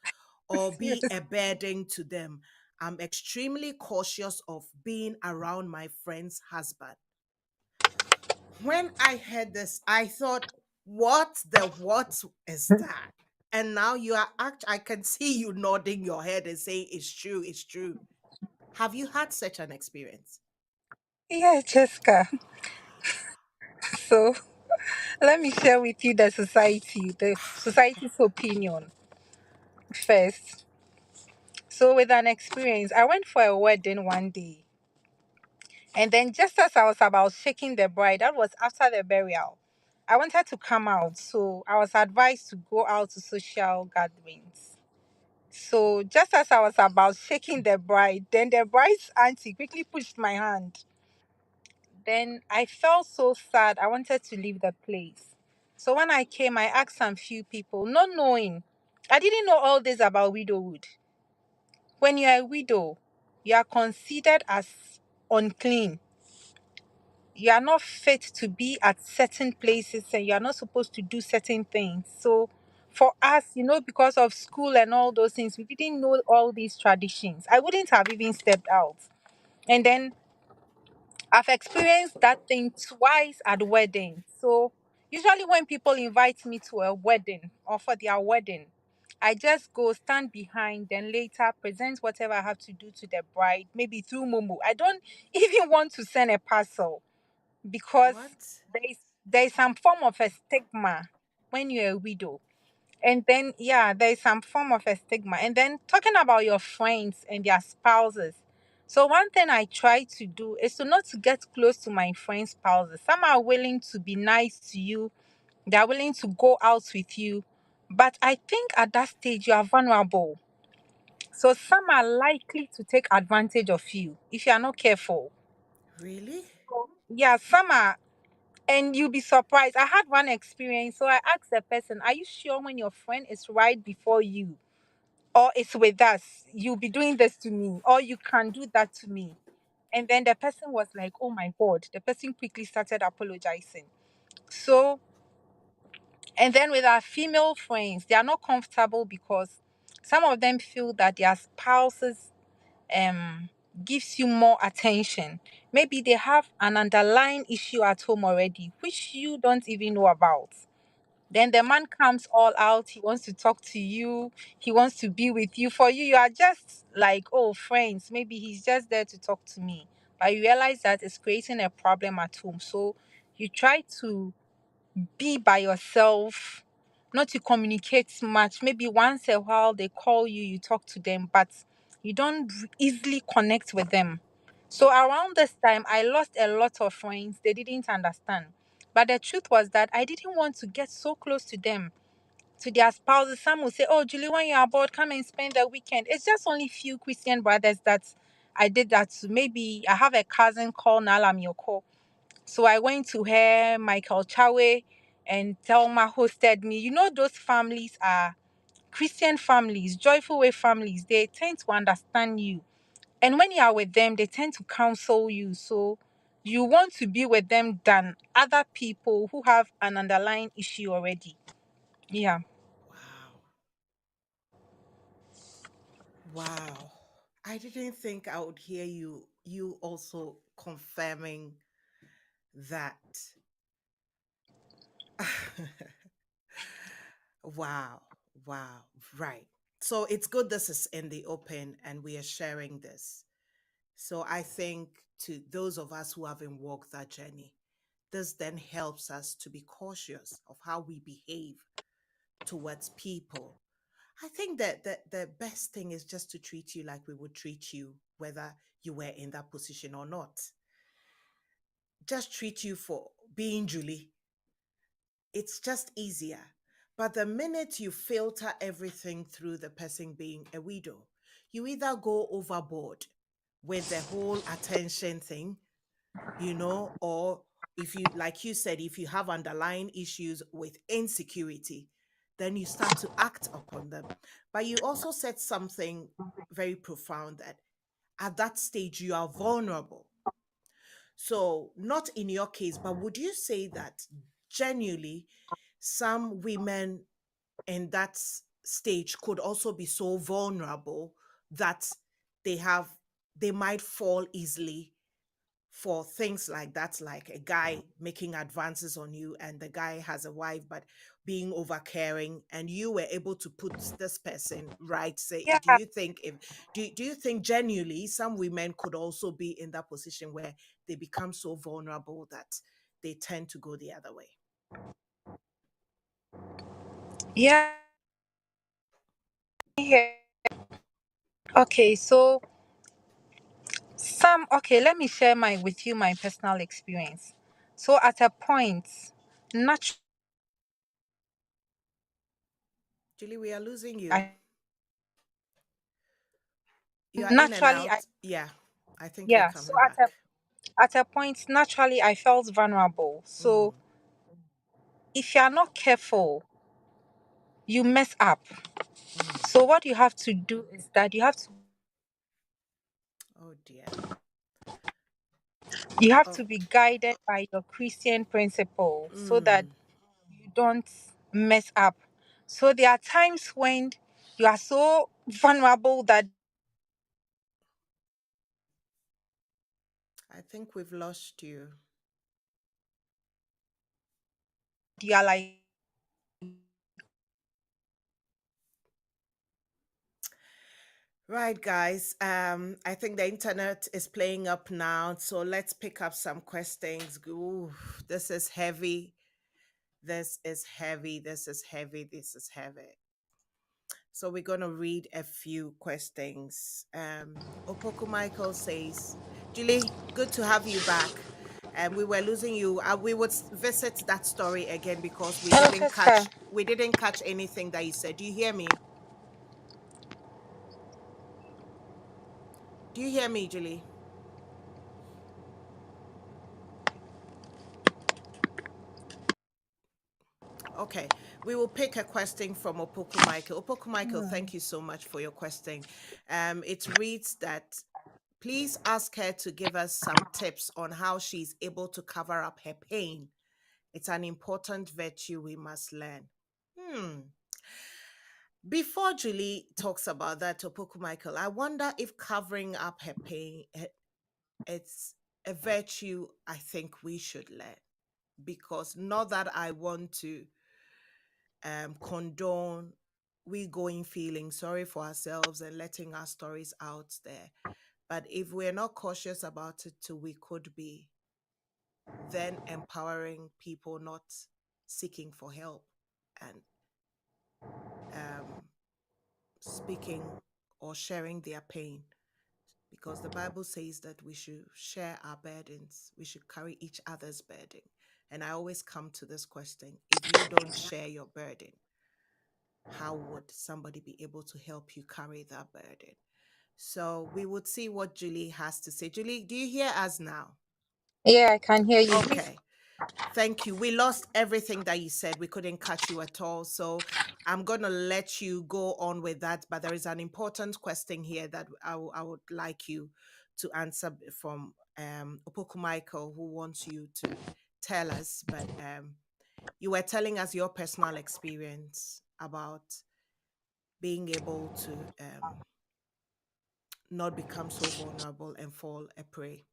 or be Yes. a burden to them. I'm extremely cautious of being around my friend's husband. When I heard this, I thought, what is that? And now you are I can see you nodding your head and saying it's true, it's true. Have you had such an experience? Yeah, Jessica. So let me share with you the society's opinion first. So with an experience, I went for a wedding one day. And then just as I was about shaking the bride, that was after the burial, I wanted to come out. So I was advised to go out to social gatherings. So just as I was about shaking the bride, then the bride's auntie quickly pushed my hand. Then I felt so sad. I wanted to leave the place. So when I came, I asked some few people, not knowing. I didn't know all this about widowhood. When you are a widow, you are considered as unclean. You are not fit to be at certain places and you are not supposed to do certain things. So for us, because of school and all those things, we didn't know all these traditions. I wouldn't have even stepped out. And then I've experienced that thing twice at weddings. So usually when people invite me to a wedding or for their wedding, I just go stand behind, then later present whatever I have to do to the bride, maybe through Momo. I don't even want to send a parcel because What? there is some form of a stigma when you're a widow. And then yeah, there is some form of a stigma. And then talking about your friends and their spouses. So one thing I try to do is to not to get close to my friends' spouses. Some are willing to be nice to you, they're willing to go out with you. But I think at that stage you are vulnerable. So some are likely to take advantage of you if you are not careful. Really? Yeah, some are. And you'll be surprised. I had one experience. So I asked the person, are you sure when your friend is right before you or is with us, you'll be doing this to me or you can do that to me? And then the person was like, oh my God. The person quickly started apologizing. So, and then with our female friends, they are not comfortable because some of them feel that their spouses um gives you more attention. Maybe they have an underlying issue at home already, which you don't even know about. Then the man comes all out. He wants to talk to you. He wants to be with you. For you, you are just like, oh, friends. Maybe he's just there to talk to me. But you realize that it's creating a problem at home. So you try to be by yourself, not to communicate much. Maybe once a while they call you, you talk to them, but you don't easily connect with them. So around this time, I lost a lot of friends. They didn't understand. But the truth was that I didn't want to get so close to them, to their spouses. Some will say, oh, Julie, when you're bored, come and spend the weekend. It's just only few Christian brothers that I did that to. Maybe I have a cousin called Nala Miyoko. So I went to her, Michael Chawe, and Thelma hosted me. Those families are Christian families, joyful way families. They tend to understand you. And when you are with them, they tend to counsel you. So you want to be with them than other people who have an underlying issue already. Yeah. Wow. Wow. I didn't think I would hear you also confirming that. Wow. Wow. Right. So it's good this is in the open and we are sharing this. So I think to those of us who haven't walked that journey, this then helps us to be cautious of how we behave towards people. I think that the best thing is just to treat you like we would treat you, whether you were in that position or not. Just treat you for being Julie. It's just easier. But the minute you filter everything through the person being a widow, you either go overboard with the whole attention thing, or if you, like you said, if you have underlying issues with insecurity, then you start to act upon them. But you also said something very profound that at that stage you are vulnerable. So, not in your case, but would you say that genuinely some women in that stage could also be so vulnerable that they have they might fall easily for things like that, like a guy making advances on you and the guy has a wife but being over caring, and you were able to put this person right? Say, Yeah, do you think genuinely some women could also be in that position where they become so vulnerable that they tend to go the other way? yeah. Yeah. Okay, so let me share my with you my personal experience. So at a point, naturally, Julie, we are losing you. I You are in and naturally I out. Yeah, I think you're yeah. So coming back. at a point, naturally, I felt vulnerable. So Mm, if you are not careful, you mess up. mm. So what you have to do is that Oh dear. you have Oh. to be guided by your Christian principles so that Mm. you don't mess up. So there are times when you are so vulnerable that I think we've lost you. you are like, Right, guys. I think the internet is playing up now, so let's pick up some questions. Ooh, this is heavy. This is heavy. This is heavy. This is heavy. So we're gonna read a few questions. Opoku Michael says, "Julie, good to have you back. We were losing you. We would visit that story again because hello, Jessica. we didn't catch anything that you said. Do you hear me? Do you hear me, Julie? Okay, we will pick a question from Opoku Michael. Opoku Michael, thank you so much for your question. It reads that please ask her to give us some tips on how she's able to cover up her pain. It's an important virtue we must learn. Hmm. Before Julie talks about that, Opoku Michael, I wonder if covering up her pain, it's a virtue I think we should learn, because not that I want to condone we going feeling sorry for ourselves and letting our stories out there. But if we're not cautious about it, too, we could be then empowering people not seeking for help and um, speaking or sharing their pain. Because the Bible says that we should share our burdens, we should carry each other's burden. And I always come to this question: if you don't share your burden, how would somebody be able to help you carry that burden? So we would see what Julie has to say. Julie, do you hear us now? Yeah, I can hear you. Please. Okay. Thank you. We lost everything that you said. We couldn't catch you at all. So I'm going to let you go on with that. But there is an important question here that I would like you to answer from Opoku Michael, who wants you to tell us. But you were telling us your personal experience about being able to not become so vulnerable and fall a prey?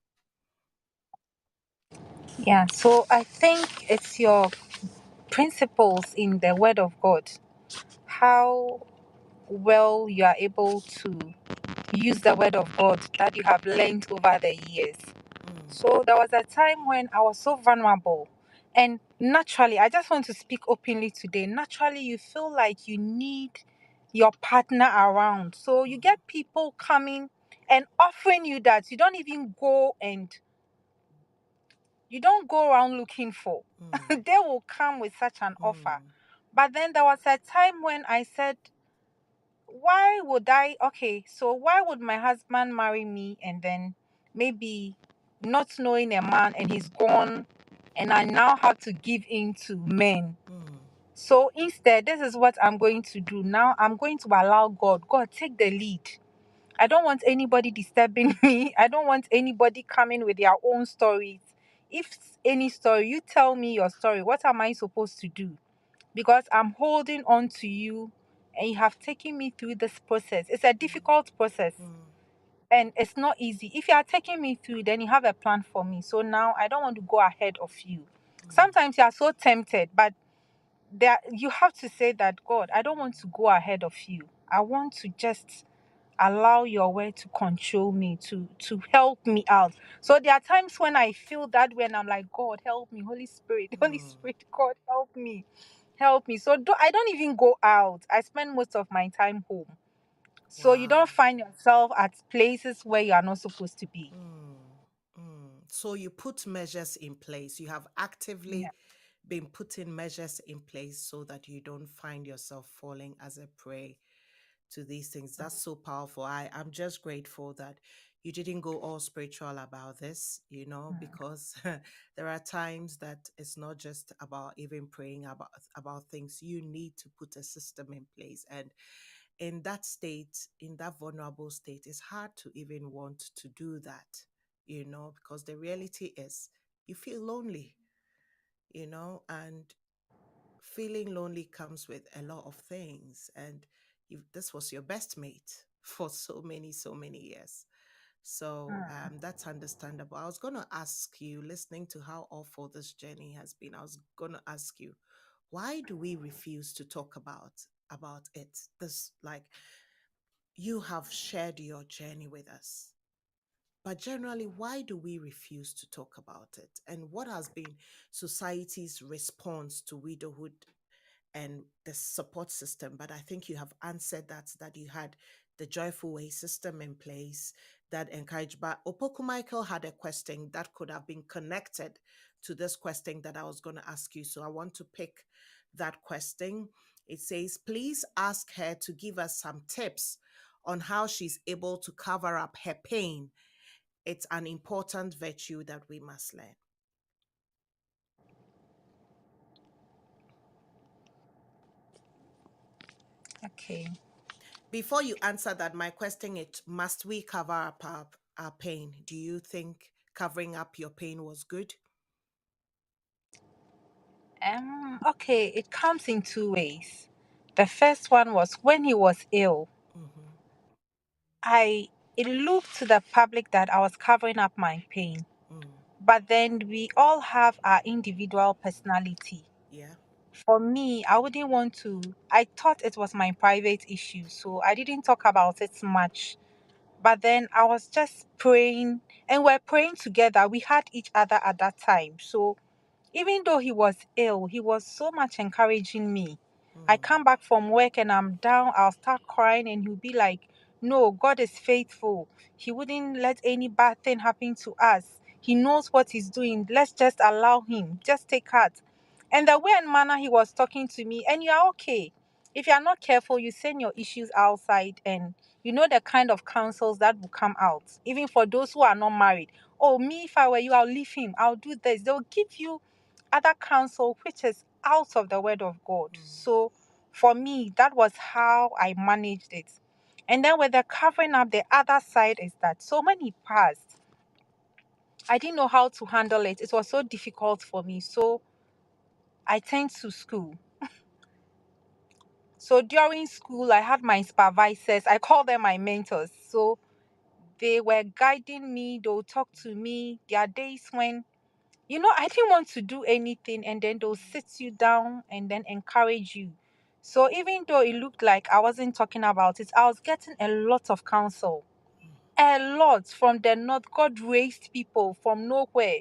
Yeah, so I think it's your principles in the Word of God, how well you are able to use the Word of God that you have learned over the years. Mm, So there was a time when I was so vulnerable. And naturally, I just want to speak openly today. Naturally, you feel like you need your partner around. So you mm, get people coming and offering you that you don't go around looking for. mm, They will come with such an offer. mm, But then there was a time when I said, why would my husband marry me and then maybe not knowing a man and he's gone and I now have to give in to men? mm, So instead, this is what I'm going to do. Now I'm going to allow God. God, take the lead. I don't want anybody disturbing me. I don't want anybody coming with their own stories. If any story, you tell me your story. What am I supposed to do? Because I'm holding on to you and you have taken me through this process. It's a difficult process mm, and it's not easy. If you are taking me through, then you have a plan for me. So now I don't want to go ahead of you. mm, Sometimes you are so tempted, but you have to say that, God, I don't want to go ahead of you. I want to just allow your word to control me, to help me out. So there are times when I feel that way and I'm like, God, help me. Holy Spirit, Holy mm. Spirit, God, help me. Help me. So I don't even go out. I spend most of my time home. So you don't Wow. find yourself at places where you are not supposed to be. Mm, So you put measures in place. You have actively Yeah. been putting measures in place so that you don't find yourself falling as a prey to these things. That's so powerful. I'm just grateful that you didn't go all spiritual about this, because there are times that it's not just about even praying about things. You need to put a system in place. And in that state, in that vulnerable state, it's hard to even want to do that, because the reality is you feel lonely, and feeling lonely comes with a lot of things. And this was your best mate for so many years. So Mm. that's understandable. I was going to ask you, listening to how awful this journey has been, I was going to ask you, why do we refuse to talk about it? This, like, you have shared your journey with us. But generally, why do we refuse to talk about it? And what has been society's response to widowhood and the support system? But I think you have answered that you had the Joyful Way system in place that encouraged. But Opoku Michael had a question that could have been connected to this question that I was going to ask you. So I want to pick that question. It says, please ask her to give us some tips on how she's able to cover up her pain. It's an important virtue that we must learn. Okay. Before you answer that, my question is, must we cover up our pain? Do you think covering up your pain was good? Okay, it comes in two ways. The first one was when he was ill. Mm-hmm. I It looked to the public that I was covering up my pain. Mm. But then we all have our individual personality. Yeah. For me, I wouldn't want to, I thought it was my private issue, so I didn't talk about it much. But then I was just praying, and we're praying together. We had each other at that time. So even though he was ill, he was so much encouraging me. I Mm. come back from work and I'm down, I'll start crying, and he'll be like, no, God is faithful. He wouldn't let any bad thing happen to us. He knows what he's doing. Let's just allow him. Just take heart. And the way and manner he was talking to me, and you're okay. If you're not careful, you send your issues outside, and you know the kind of counsels that will come out, even for those who are not married. Oh, me, if I were you, I'll leave him. I'll do this. They'll give you other counsel which is out of the word of God. Mm. So for me, that was how I managed it. And then with the covering up, the other side is that so when he passed, I didn't know how to handle it. It was so difficult for me. So I turned to school. So during school, I had my supervisors. I call them my mentors. So They were guiding me, they'll talk to me. There are days when, I didn't want to do anything, and then they'll sit you down and then encourage you. So even though it looked like I wasn't talking about it, I was getting a lot of counsel. A lot from the north. God raised people from nowhere.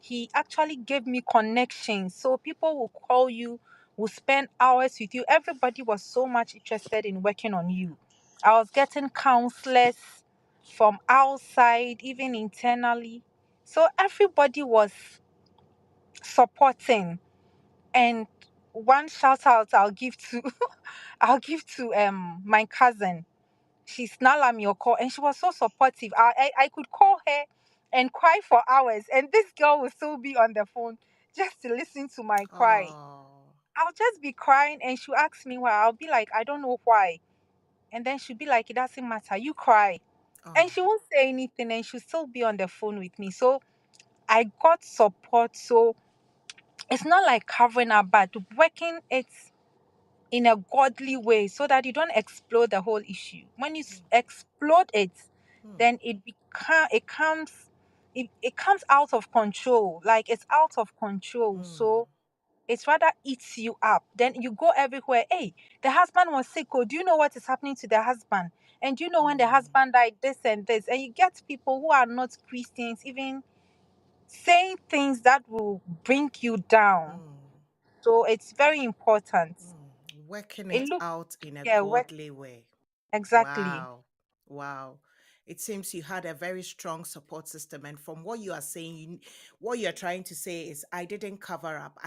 He actually gave me connections. So people will call you, will spend hours with you. Everybody was so much interested in working on you. I was getting counselors from outside, even internally. So everybody was supporting. And one shout out I'll give to I'll give to my cousin. She's Nala Miyoko, and she was so supportive. I could call her and cry for hours, and this girl will still be on the phone just to listen to my cry. Oh. I'll just be crying, and she'll ask me why. I'll be like, I don't know why. And then she'll be like, it doesn't matter, you cry. And Oh. she won't say anything, and she'll still be on the phone with me. So I got support. So it's not like covering up, but working it in a godly way so that you don't explode the whole issue. When you explode it, Hmm. then it comes out of control. Like it's out of control. Hmm. So it's rather eats you up. Then you go everywhere. Hey, the husband was sick. Oh, do you know what is happening to the husband? And do you know when the Hmm. husband died, this and this? And you get people who are not Christians even saying things that will bring you down. Hmm. So it's very important. Working It it looks, out in a yeah, work godly way. exactly. Wow. Wow. It seems you had a very strong support system. And from what you are saying, what you're trying to say is, I didn't cover up.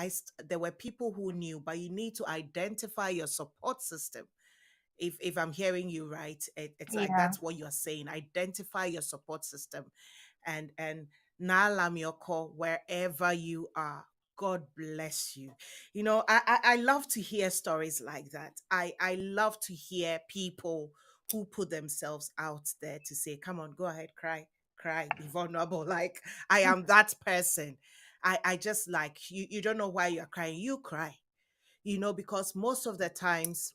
There were people who knew, but you need to identify your support system. If I'm hearing you right, it's like Yeah. that's what you're saying. Identify your support system, and Nalam your call wherever you are. God bless you. I love to hear stories like that. I love to hear people who put themselves out there to say, come on, go ahead, cry, be vulnerable. Like, I am that person. I just like you don't know why you're crying. You cry, because most of the times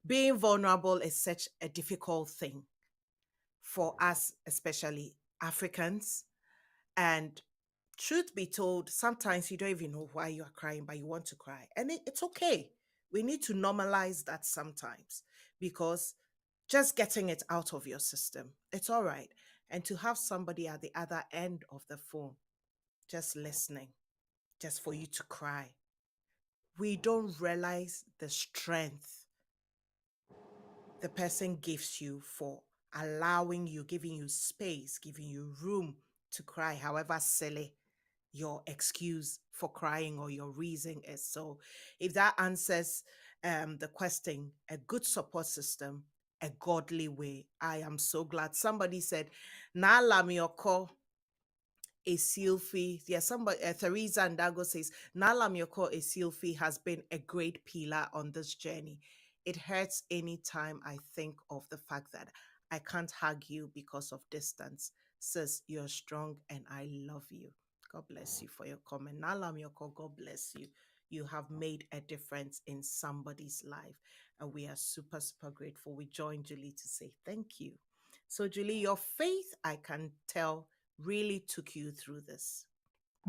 being vulnerable is such a difficult thing for us, especially Africans. And truth be told, sometimes you don't even know why you are crying, but you want to cry. And it's okay. We need to normalize that sometimes, because just getting it out of your system, it's all right. And to have somebody at the other end of the phone just listening, just for you to cry, we don't realize the strength the person gives you for allowing you, giving you space, giving you room to cry, however silly your excuse for crying or your reason is. So, if that answers the question, a good support system, a godly way, I am so glad. Somebody said, "Na lamioko Esilfi." Yeah, somebody, Theresa Ndago says, Nala Myoko Esilfi has been a great pillar on this journey. It hurts anytime I think of the fact that I can't hug you because of distance. Says you're strong and I love you. God bless you for your comment. Nala Myoko, God bless you. You have made a difference in somebody's life. And we are super, super grateful. We join Julie to say thank you. So, Julie, your faith, I can tell, really took you through this.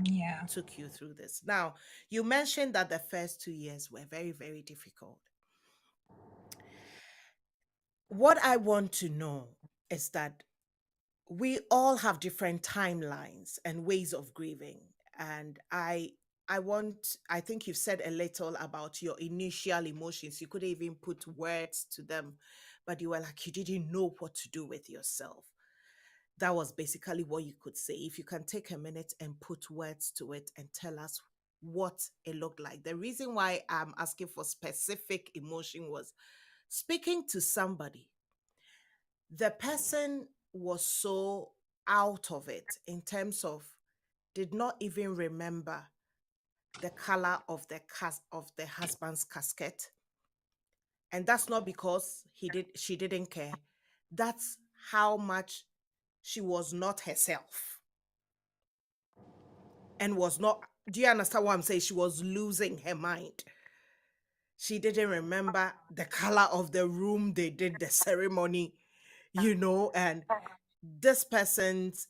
Yeah. Took you through this. Now, you mentioned that the first 2 years were very, very difficult. What I want to know is that we all have different timelines and ways of grieving. And I think you've said a little about your initial emotions. You couldn't even put words to them, but you were like, you didn't know what to do with yourself. That was basically what you could say. If you can take a minute and put words to it and tell us what it looked like. The reason why I'm asking for specific emotion was speaking to somebody. The person was so out of it in terms of did not even remember the color of the husband's casket. And that's not because she didn't care. That's how much she was not herself and was not. Do you understand what I'm saying? She was losing her mind. She didn't remember the color of the room they did the ceremony, and this person's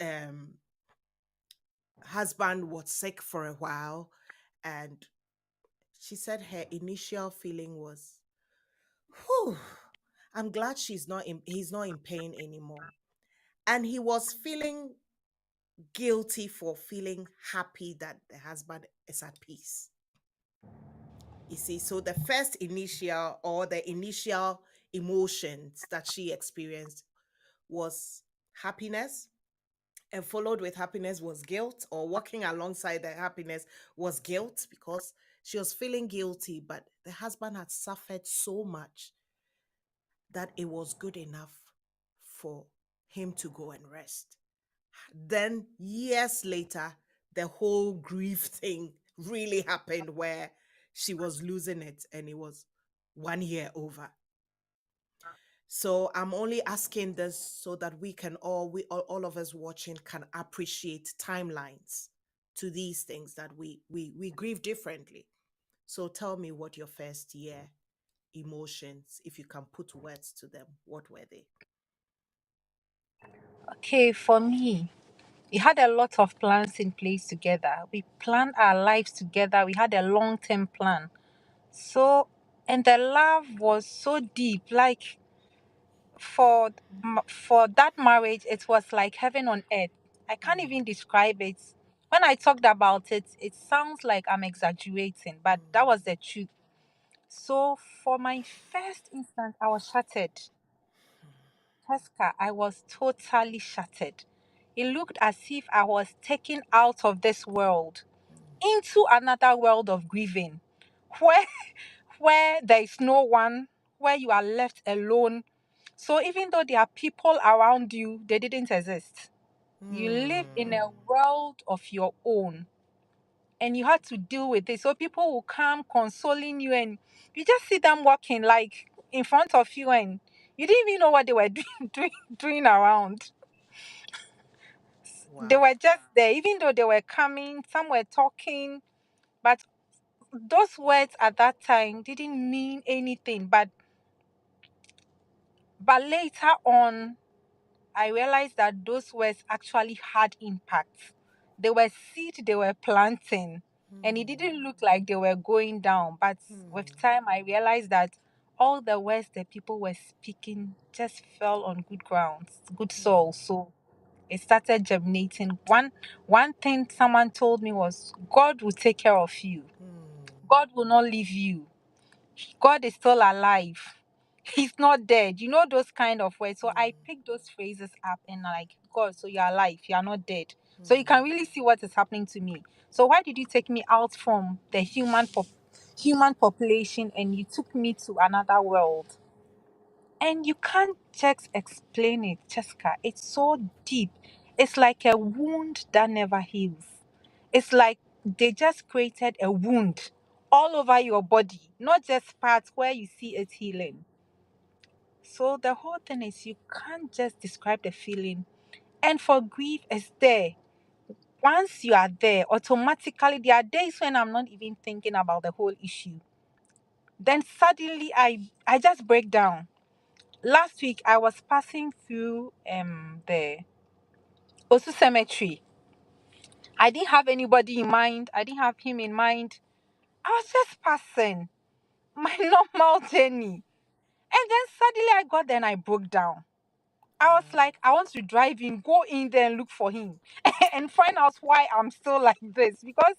husband was sick for a while, and she said her initial feeling was, whew, I'm glad he's not in pain anymore. And he was feeling guilty for feeling happy that the husband is at peace. You see, so the first initial or the initial emotions that she experienced was happiness, and followed with happiness was guilt, or walking alongside the happiness was guilt, because she was feeling guilty, but the husband had suffered so much that it was good enough for him to go and rest. Then, years later, the whole grief thing really happened, where she was losing it, and it was 1 year over. So I'm only asking this so that we can all of us watching can appreciate timelines to these things, that we grieve differently. So tell me what your first year emotions, if you can put words to them, what were they? Okay, for me, we had a lot of plans in place together. We planned our lives together. We had a long term plan. So, and the love was so deep. Like for for that marriage, it was like heaven on earth. I can't Mm, even describe it. When I talked about it, it sounds like I'm exaggerating, but that was the truth. So, for my first instant, I was shattered. Casca, I was totally shattered. It looked as if I was taken out of this world into another world of grieving, where where there is no one, where you are left alone. So even though there are people around you, they didn't exist. You live in mm, a world of your own, and you had to deal with it. So people will come consoling you, and you just see them walking like in front of you, and you didn't even know what they were doing around. They wow. were just there, even though they were coming, some were talking, but those words at that time didn't mean anything. But later on, I realized that those words actually had impact. They were seed they were planting, and it Mm, didn't look like they were going down. But with mm, time, I realized that all the words that people were speaking just fell on good grounds, good soil. mm, So it started germinating. One thing someone told me was, God will take care of you. mm, God will not leave you. God is still alive. He's not dead. You know those kind of words. So I mm, picked those phrases up and like, God, so you're alive. You're not dead. So you mm, can really see what is happening to me. So why did you take me out from the human population and you took me to another world? And you can't just explain it, Cheska. It's so deep. It's like a wound that never heals. It's like they just created a wound all over your body, not just parts where you see it healing. So the whole thing is you can't just describe the feeling. And for grief, it's there. Once you are there, automatically there are days when I'm not even thinking about the whole issue. Then suddenly I just break down. Last week I was passing through the Osu cemetery. I didn't have anybody in mind. I didn't have him in mind. I was just passing my normal journey. And then suddenly I got there and I broke down. I was wow. like, I want to drive in, go in there and look for him and find out why I'm still like this. Because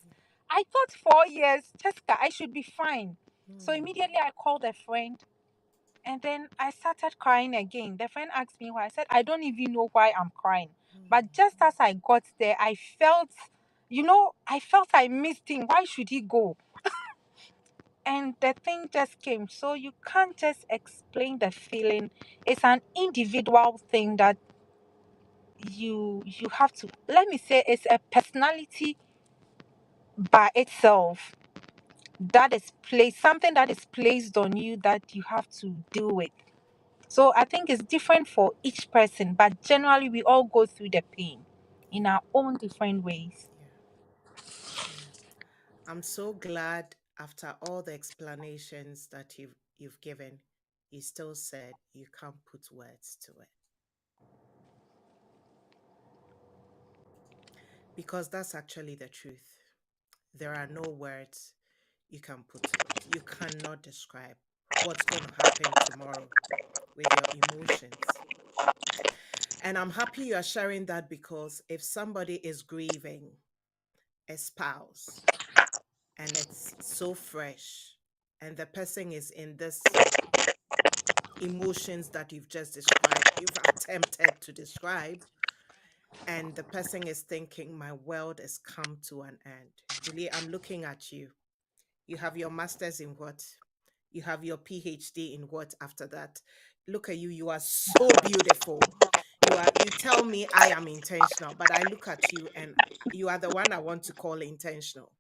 I thought 4 years, Jessica, I should be fine. So Mm, immediately I called a friend and then I started crying again. The friend asked me why. I said, I don't even know why I'm crying. But mm, just as I got there, I felt I missed him. Why should he go? And the thing just came. So you can't just explain the feeling. It's an individual thing that you have to, let me say, it's a personality by itself that is placed, something that is placed on you that you have to deal with. So I think it's different for each person, but generally we all go through the pain in our own different ways. yeah, yeah. I'm so glad, after all the explanations that you've given, you still said you can't put words to it. because that's actually the truth. There are no words you can put to it. You cannot describe what's going to happen tomorrow with your emotions. And I'm happy you are sharing that because if somebody is grieving a spouse and it's so fresh and the person is in this emotions that you've just described, you've attempted to describe, and the person is thinking, my world has come to an end. Julie, I'm looking at you. You have your master's in what? You have your PhD in what after that? Look at you. You are so beautiful. You tell me I am intentional, but I look at you and you are the one I want to call intentional.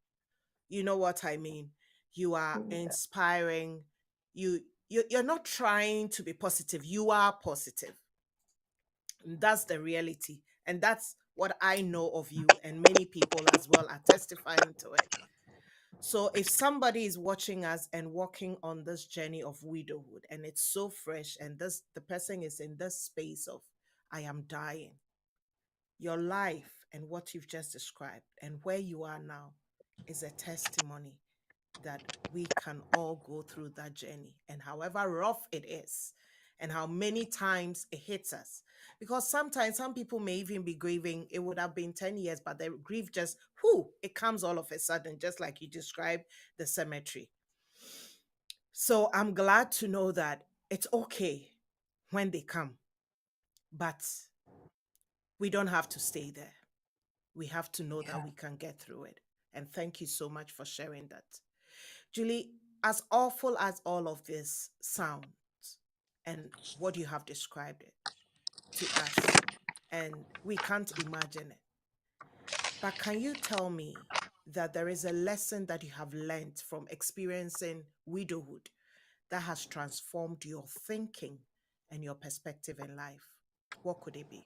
You know what I mean? You are inspiring. You're not trying to be positive. You are positive. And that's the reality. And that's what I know of you, and many people as well are testifying to it. So if somebody is watching us and walking on this journey of widowhood and it's so fresh and this the person is in this space of I am dying, your life and what you've just described and where you are now is a testimony that we can all go through that journey, and however rough it is and how many times it hits us, because sometimes some people may even be grieving, it would have been 10 years, but the grief just whoo, it comes all of a sudden, just like you described the cemetery. So I'm glad to know that it's okay when they come, but we don't have to stay there. We have to know that Yeah. we can get through it. And thank you so much for sharing that. Julie, as awful as all of this sounds and what you have described it to us, and we can't imagine it, but can you tell me that there is a lesson that you have learned from experiencing widowhood that has transformed your thinking and your perspective in life? What could it be?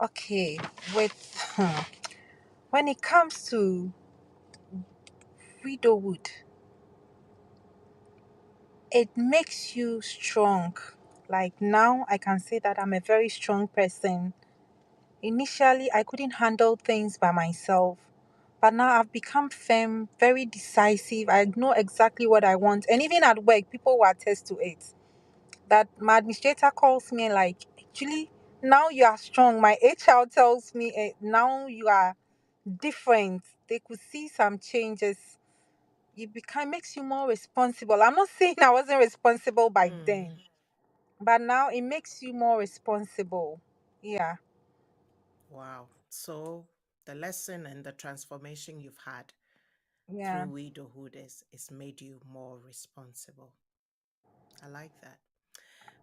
Okay. With when it comes to widowhood, it makes you strong. Like now, I can say that I'm a very strong person. Initially, I couldn't handle things by myself, but now I've become firm, very decisive. I know exactly what I want, and even at work, people will attest to it. That my administrator calls me like, actually, now you are strong. My HR tells me, now you are different. They could see some changes. You become makes you more responsible. I'm not saying I wasn't responsible by Mm, then, but now it makes you more responsible. Yeah, wow. So the lesson and the transformation you've had through yeah. widowhood is made you more responsible. I like that.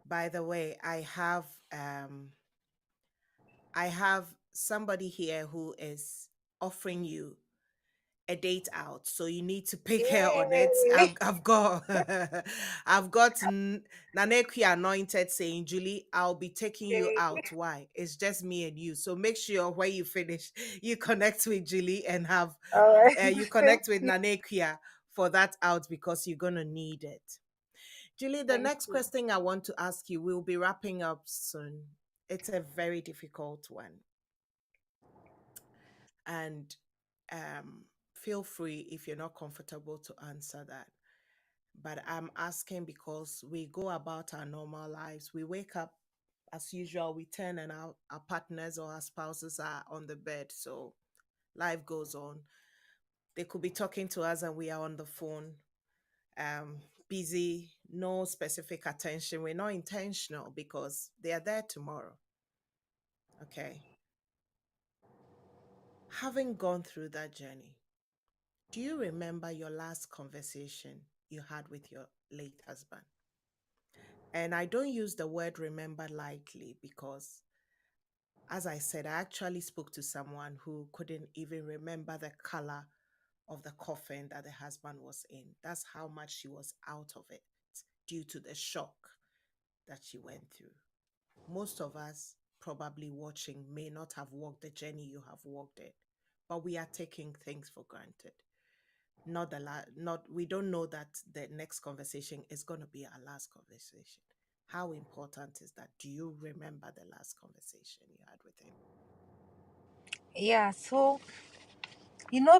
By the way, I have somebody here who is offering you a date out, so you need to pick her on it. Yay! I've got I've got Naneki anointed saying, Julie, I'll be taking you Yay. out. Why? It's just me and you. So make sure when you finish, you connect with Julie and have All right. you Thank connect with you. Nanekia for that out because you're gonna need it. Julie, the Thank next you. question I want to ask you, we'll be wrapping up soon. It's a very difficult one. And feel free if you're not comfortable to answer that. But I'm asking because we go about our normal lives. We wake up as usual, we turn and our partners or our spouses are on the bed. So life goes on. They could be talking to us and we are on the phone, busy, no specific attention. We're not intentional because they are there tomorrow. Okay. Having gone through that journey, do you remember your last conversation you had with your late husband? And I don't use the word remember lightly because, as I said, I actually spoke to someone who couldn't even remember the color of the coffin that the husband was in. That's how much she was out of it due to the shock that she went through. Most of us probably watching may not have walked the journey you have walked it, but we are taking things for granted. Not we don't know that the next conversation is going to be our last conversation. How important is that? Do you remember the last conversation you had with him? Yeah, so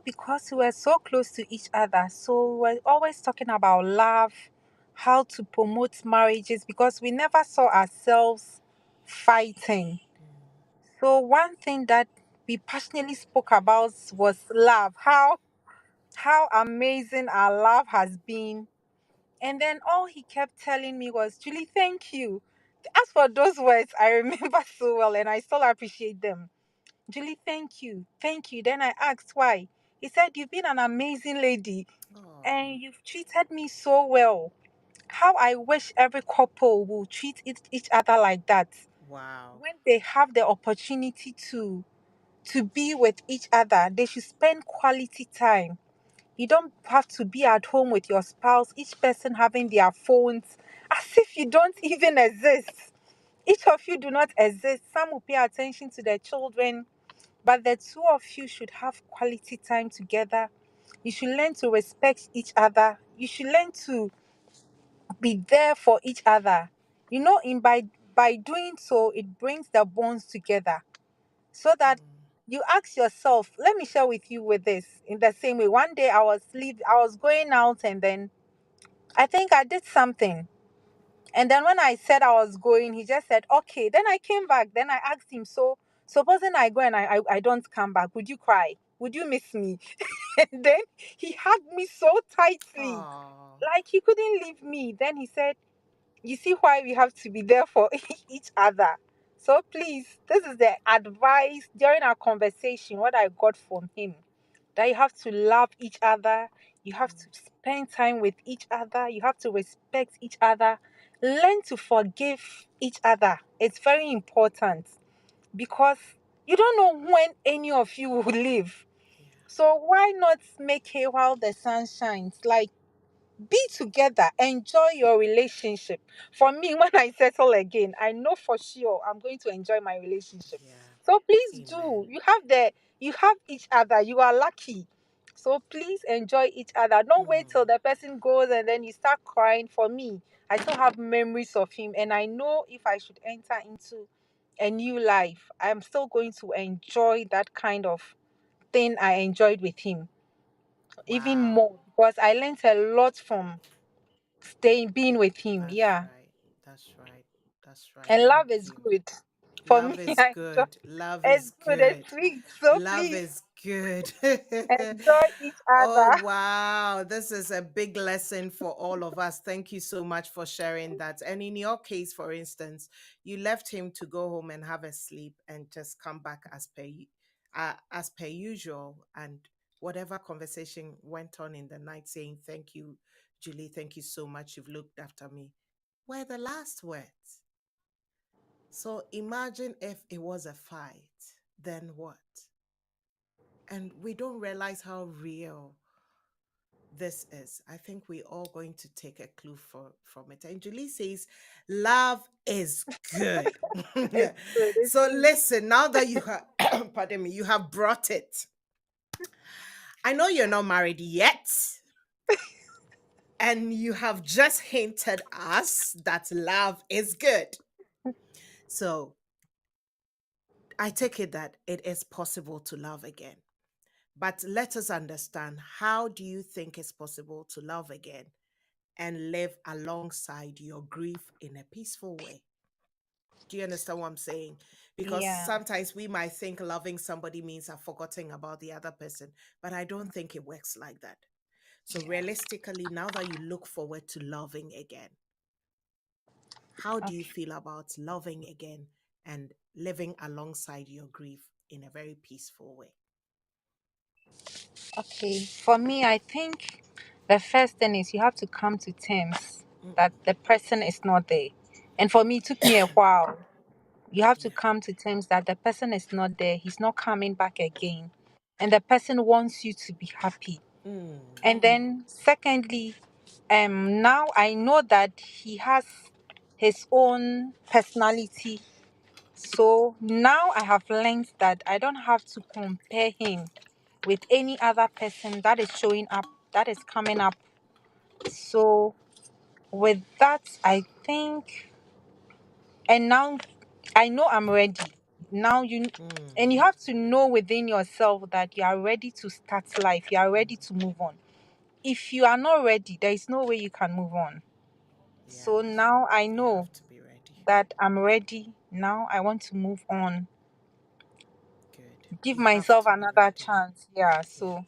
because we were so close to each other, so we were always talking about love, how to promote marriages, because we never saw ourselves fighting. Mm, So one thing that we passionately spoke about was love, how amazing our love has been. And then all he kept telling me was, Julie, thank you. As for those words, I remember so well and I still appreciate them. Julie, thank you. Thank you. Then I asked why. He said, you've been an amazing lady oh, and you've treated me so well. How I wish every couple will treat each other like that. wow. When they have the opportunity to be with each other, they should spend quality time. You don't have to be at home with your spouse, each person having their phones, as if you don't even exist. Each of you do not exist. Some will pay attention to their children, but the two of you should have quality time together. You should learn to respect each other. You should learn to be there for each other. In by doing so, it brings the bonds together. So that Mm, you ask yourself, let me share with you with this in the same way. One day I was going out and then I think I did something. And then when I said I was going, he just said, okay. Then I came back. Then I asked him, so supposing I go and I don't come back, would you cry? Would you miss me? And then he hugged me so tightly, oh, like he couldn't leave me. Then he said, you see why we have to be there for each other. So please, this is the advice during our conversation, what I got from him. That you have to love each other, you have to spend time with each other, you have to respect each other, learn to forgive each other. It's very important because you don't know when any of you will leave. yeah, So why not make hay while the sun shines? Like, be together, enjoy your relationship. For me, when I settle again, I know for sure I'm going to enjoy my relationship. yeah. So please do. Amen. You have each other. You are lucky. So please enjoy each other. Don't wait till Mm, the person goes and then you start crying. For me, I still have memories of him, and I know if I should enter into a new life, I'm still going to enjoy that kind of thing I enjoyed with him even wow. more because I learned a lot from staying being with him. That's Yeah. right. That's right. That's right. And Thank love is you. good. For me, Love is I enjoy good. Love it's is good, it's good. sweet. So Love please is good. enjoy each Oh, other. wow. This is a big lesson for all of us. Thank you so much for sharing that. And in your case, for instance, you left him to go home and have a sleep and just come back as per usual. And whatever conversation went on in the night saying, thank you, Julie, thank you so much. You've looked after me, were the last words. So imagine if it was a fight, then what? And we don't realize how real this is. I think we're all going to take a clue from it. And Julie says, love is good. It's good, it's So sweet. listen, now that you have, pardon me, you have brought it. I know you're not married yet. And you have just hinted us that love is good. So I take it that it is possible to love again. But let us understand, how do you think it's possible to love again and live alongside your grief in a peaceful way? Do you understand what I'm saying? Because Yeah. sometimes we might think loving somebody means I've forgotten about the other person, but I don't think it works like that. So, Yeah. realistically, now that you look forward to loving again, how do you Okay. feel about loving again and living alongside your grief in a very peaceful way? Okay. For me, I think the first thing is you have to come to terms that Mm-mm. the person is not there. And for me, it took me a while. You have to Yeah. come to terms that the person is not there. He's not coming back again. And the person wants you to be happy. Mm. And then secondly, now I know that he has his own personality. So now I have learned that I don't have to compare him with any other person that is showing up, that is coming up. So with that, I think. And now I know I'm ready. Now and you Mm. have to know within yourself that you are ready to start life. You are ready to move on. If you are not ready, there is no way you can move on. So Yeah, now I you know have to be ready. that I'm ready. Now I want to move on. Good. Give You have myself to be another ready. chance. Yeah, Yeah. so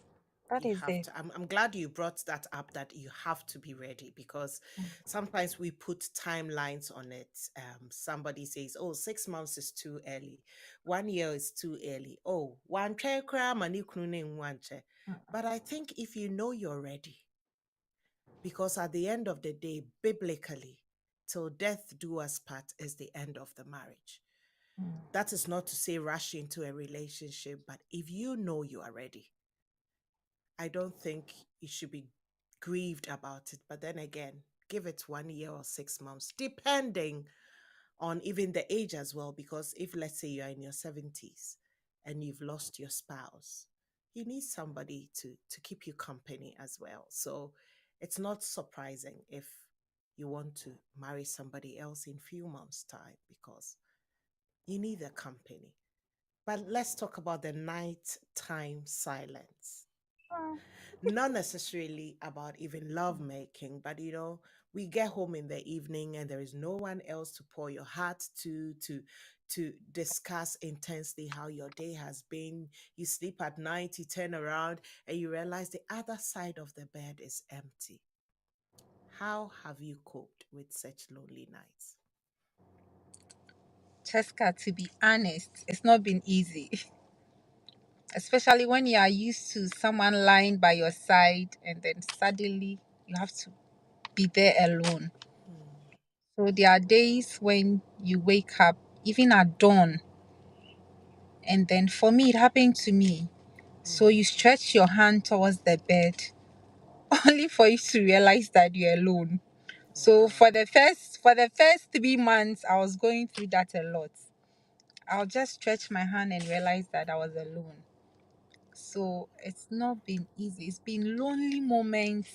that You is have it. to. I'm glad you brought that up, that you have to be ready, because sometimes we put timelines on it. Somebody says, oh, 6 months is too early. 1 year is too early. Oh, one chair cram and you couldn't one chair. But I think if you know you're ready, because at the end of the day, biblically, till death do us part is the end of the marriage. That is not to say rush into a relationship, but if you know you are ready, I don't think you should be grieved about it. But then again, give it 1 year or 6 months, depending on even the age as well. Because if, let's say, you're in your 70s and you've lost your spouse, you need somebody to keep you company as well. So it's not surprising if you want to marry somebody else in few months' time, because you need a company. But let's talk about the nighttime silence. Mm. Not necessarily about even love making, but we get home in the evening and there is no one else to pour your heart to discuss intensely how your day has been. You sleep at night, you turn around and you realize the other side of the bed is empty. How have you coped with such lonely nights? Cheska, to be honest, it's not been easy. Especially when you are used to someone lying by your side and then suddenly you have to be there alone. Mm, So there are days when you wake up, even at dawn, and then for me, it happened to me. So mm, you stretch your hand towards the bed, only for you to realize that you're alone. So wow. for the first 3 months, I was going through that a lot. I'll just stretch my hand and realize that I was alone. So it's not been easy. It's been lonely moments.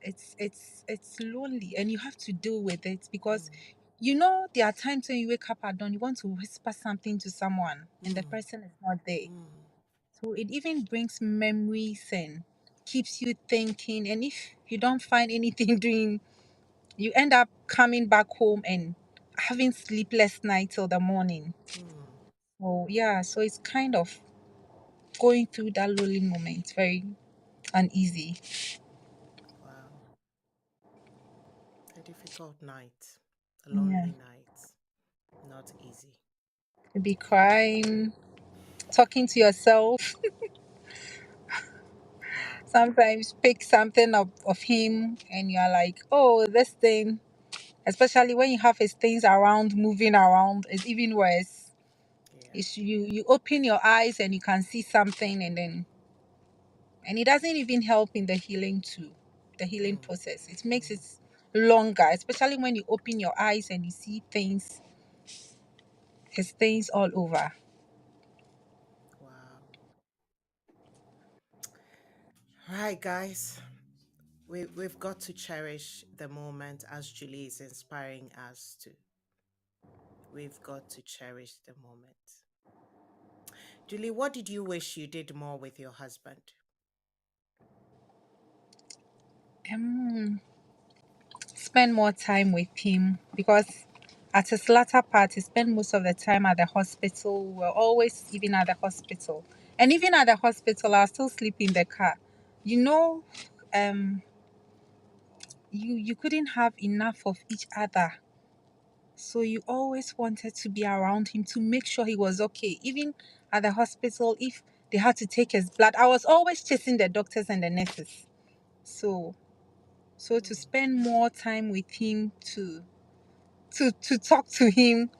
It's lonely, and you have to deal with it because Mm, there are times when you wake up at dawn, you want to whisper something to someone, and the mm, person is not there. mm, So it even brings memories and keeps you thinking. And if you don't find anything doing, you end up coming back home and having sleepless nights till the morning. mm. So yeah, so it's kind of going through that lonely moment, very uneasy. Wow. A difficult night, a Yeah, lonely night, not easy. you be crying, talking to yourself. Wow. Sometimes pick something up of him, and you're like, oh, this thing. Especially when you have his things around, moving around, it's even worse. Yeah. It's you open your eyes and you can see something, and it doesn't even help in the healing Mm, process. It makes mm, it longer, especially when you open your eyes and you see things, his things all over. wow. Right, guys. We've got to cherish the moment as Julie is inspiring us to. We've got to cherish the moment. Julie, what did you wish you did more with your husband? Um, Spend more time with him because at his latter part, he spent most of the time at the hospital. We're always even at the hospital, and even at the hospital, I'll still sleep in the car. You know, um, you couldn't have enough of each other. So you always wanted to be around him to make sure he was okay. Even at the hospital, if they had to take his blood, I was always chasing the doctors and the nurses. So to Mm, spend more time with him, to talk to him.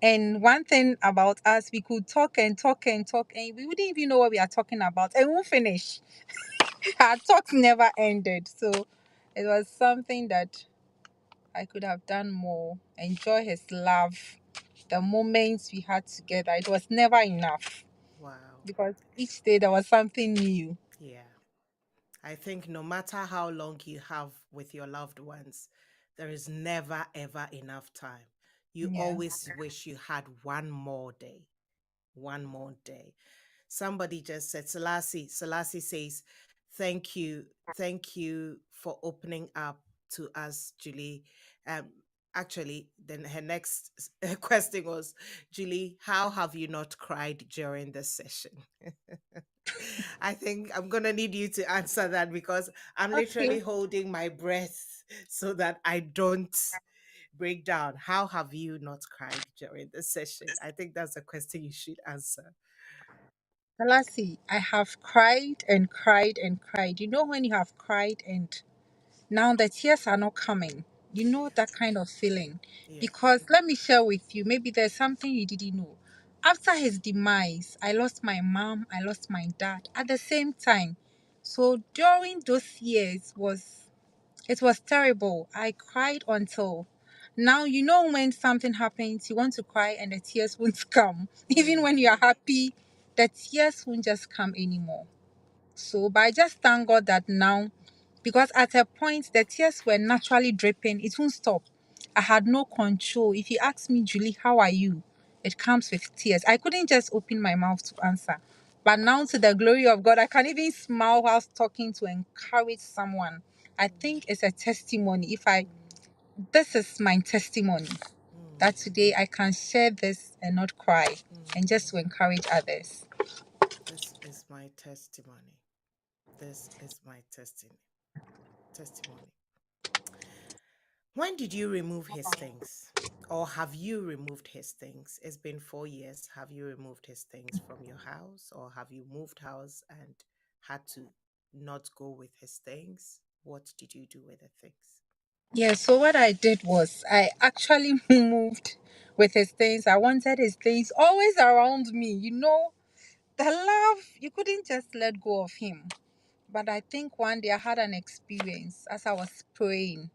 And one thing about us, we could talk and talk and talk, and we wouldn't even know what we are talking about, and we won't finish. Our talks never ended. So it was something that I could have done more. Enjoy his love, the moments we had together. It was never enough wow. because each day there was something new. Yeah. I think no matter how long you have with your loved ones, there is never, ever enough time You Yeah. always wish you had one more day. One more day. Somebody just said, Selassie says, thank you. Thank you for opening up to us, Julie. Um, Actually, then her next question was, Julie, how have you not cried during this session? I think I'm going to need you to answer that because I'm literally Okay. holding my breath so that I don't break down. How have you not cried during this session? I think that's a question you should answer. Lassie, I have cried and cried and cried. You know when you have cried and now the tears are not coming. You know Yeah, that kind of feeling. yeah. Because let me share with you, maybe there's something you didn't know. After his demise, I lost my mom, I lost my dad at the same time. So during those years was it was terrible. I cried until now. You know when something happens, you want to cry and the tears won't come. Even Mm, when you are happy, the tears won't just come anymore. So, but I just thank God that now, because at a point the tears were naturally dripping, it won't stop. I had no control. If you ask me, Julie, how are you? It comes with tears. I couldn't just open my mouth to answer. But now, to the glory of God, I can even smile whilst talking to encourage someone. I think it's a testimony. This is my testimony mm, that today I can share this and not cry and mm. just to encourage others. This is my testimony. This is my testimony. When did you remove his things? Or have you removed his things? It's been 4 years. Have you removed his things from your house? Or have you moved house and had to not go with his things? What did you do with the things? Yeah, so what I did was I actually moved with his things. I wanted his things always around me. The love, you couldn't just let go of him. But I think one day I had an experience as I was praying.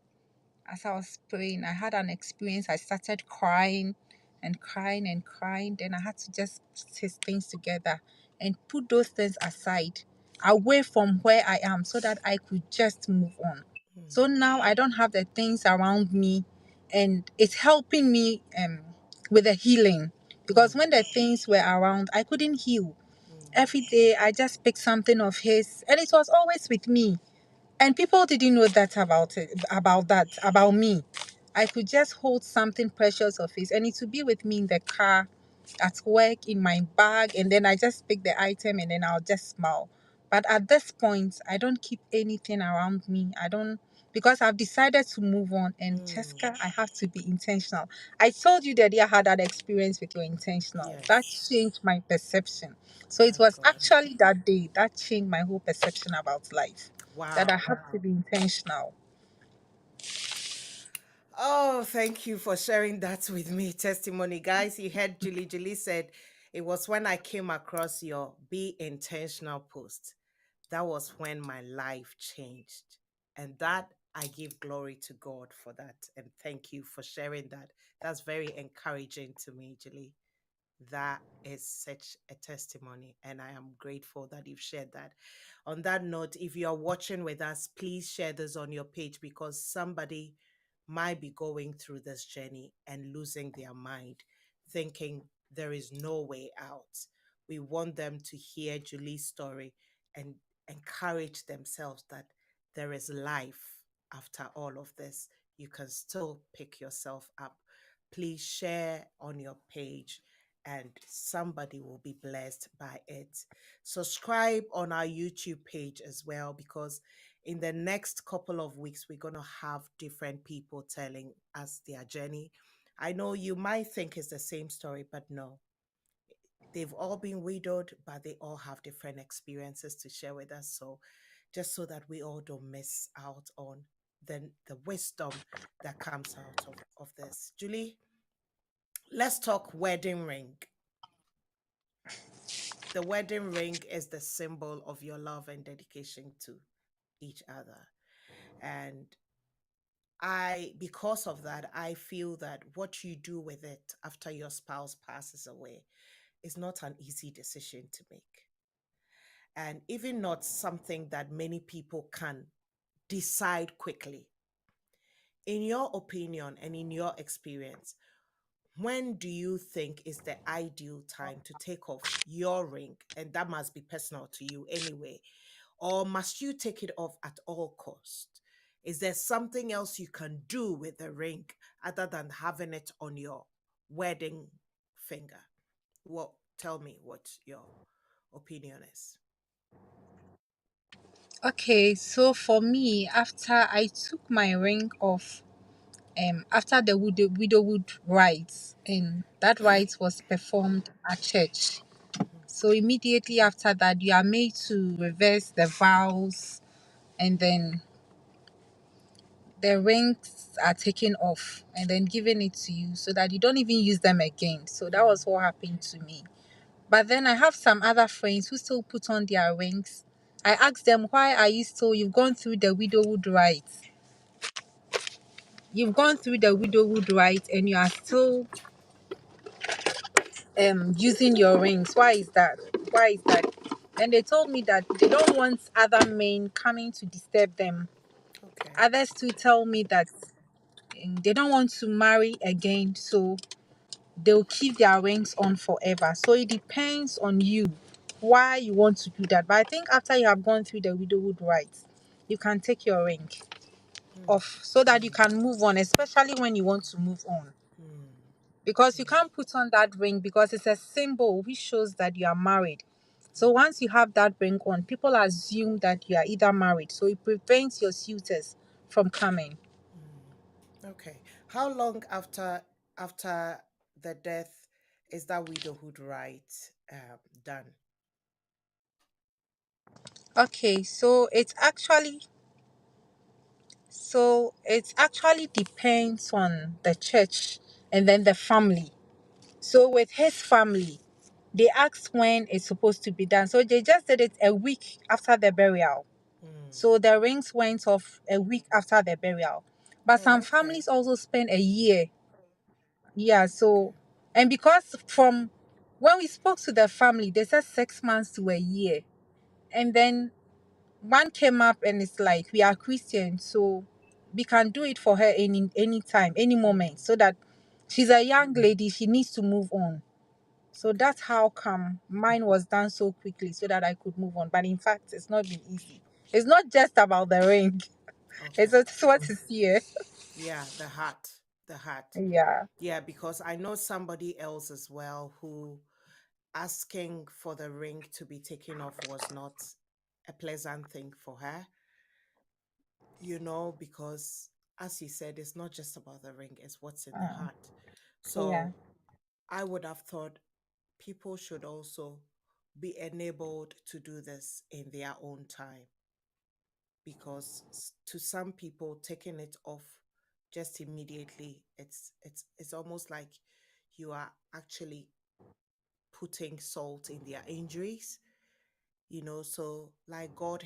As I was praying, I had an experience. I started crying and crying and crying. Then I had to just put his things together and put those things aside, away from where I am, so that I could just move on. Mm, So now I don't have the things around me, and it's helping me with the healing. Because mm, when the things were around, I couldn't heal. mm, Every day I just picked something of his, and it was always with me. And people didn't know that about me. I could just hold something precious of his and it would be with me in the car, at work, in my bag, and then I just pick the item and then I'll just smile. But at this point, I don't keep anything around me. I don't, because I've decided to move on. And mm. Cheska, I have to be intentional. I told you that I had that experience with your intentional. That Yes, changed my perception. So it my was God. actually that day that changed my whole perception about life, that I Wow. have to be intentional. Oh, thank you for sharing that with me. Testimony, guys. You heard Julie. Julie said it was when I came across your Be Intentional post. That was when my life changed. And that I give glory to God for that. And thank you for sharing that. That's very encouraging to me, Julie. That is such a testimony, and I am grateful that you've shared that. On that note, if you're watching with us, please share this on your page because somebody might be going through this journey and losing their mind, thinking there is no way out. We want them to hear Julie's story and encourage themselves that there is life after all of this. You can still pick yourself up. Please share on your page and somebody will be blessed by it. Subscribe on our YouTube page as well because in the next couple of weeks, we're going to have different people telling us their journey. I know you might think it's the same story, but no. They've all been widowed, but they all have different experiences to share with us. So, just so that we all don't miss out on the wisdom that comes out of this. Julie, let's talk wedding ring. The wedding ring is the symbol of your love and dedication to each other. And because of that, I feel that what you do with it after your spouse passes away is not an easy decision to make. And even not something that many people can decide quickly. In your opinion and in your experience, when do you think is the ideal time to take off your ring? And that must be personal to you anyway. Or must you take it off at all cost? Is there something else you can do with the ring other than having it on your wedding finger? What Tell me what your opinion is. Okay, so for me, after I took my ring off, after the widowhood rites, and that rite was performed at church. So immediately after that, you are made to reverse the vows, and then the rings are taken off and then given it to you so that you don't even use them again. So that was what happened to me. But then I have some other friends who still put on their rings. I asked them, why are you still, you've gone through the widowhood rites. You've gone through the widowhood rites and you are still using your rings. Why is that? Why is that? And they told me that they don't want other men coming to disturb them. Okay. Others too tell me that they don't want to marry again, so they'll keep their rings on forever. So it depends on you why you want to do that. But I think after you have gone through the widowhood rites, you can take your ring Mm, off so that you can move on, especially when you want to move on. mm, Because you mm, can't put on that ring because it's a symbol which shows that you are married. So mm, once you have that ring on, people assume that you are either married. So it prevents your suitors from coming. mm. Okay. How long after the death is that widowhood right done? Okay, so it actually depends on the church and then the family. So with his family, they asked when it's supposed to be done. So they just did it a week after the burial. Mm. So the rings went off a week after the burial. But Oh, some okay. families also spend a year. Yeah, Okay. so and because from when we spoke to the family, they said 6 months to a year. And then one came up and it's like, we are Christians, so we can do it for her any time, any moment, Mm. so that she's a young lady, she needs to move on. So Okay. that's how come mine was done so quickly so that I could move on. But in fact, it's not been easy. It's not just about the ring. It's Okay. just what is here. Yeah, the heart. The heart. Yeah. Yeah, because I know somebody else as well who asking for the ring to be taken off was not a pleasant thing for her, because as you said, it's not just about the ring, it's what's in the Uh, heart. yeah. So I would have thought people should also be enabled to do this in their own time, because to some people taking it off just immediately, it's almost like you are actually putting salt in their injuries. So like God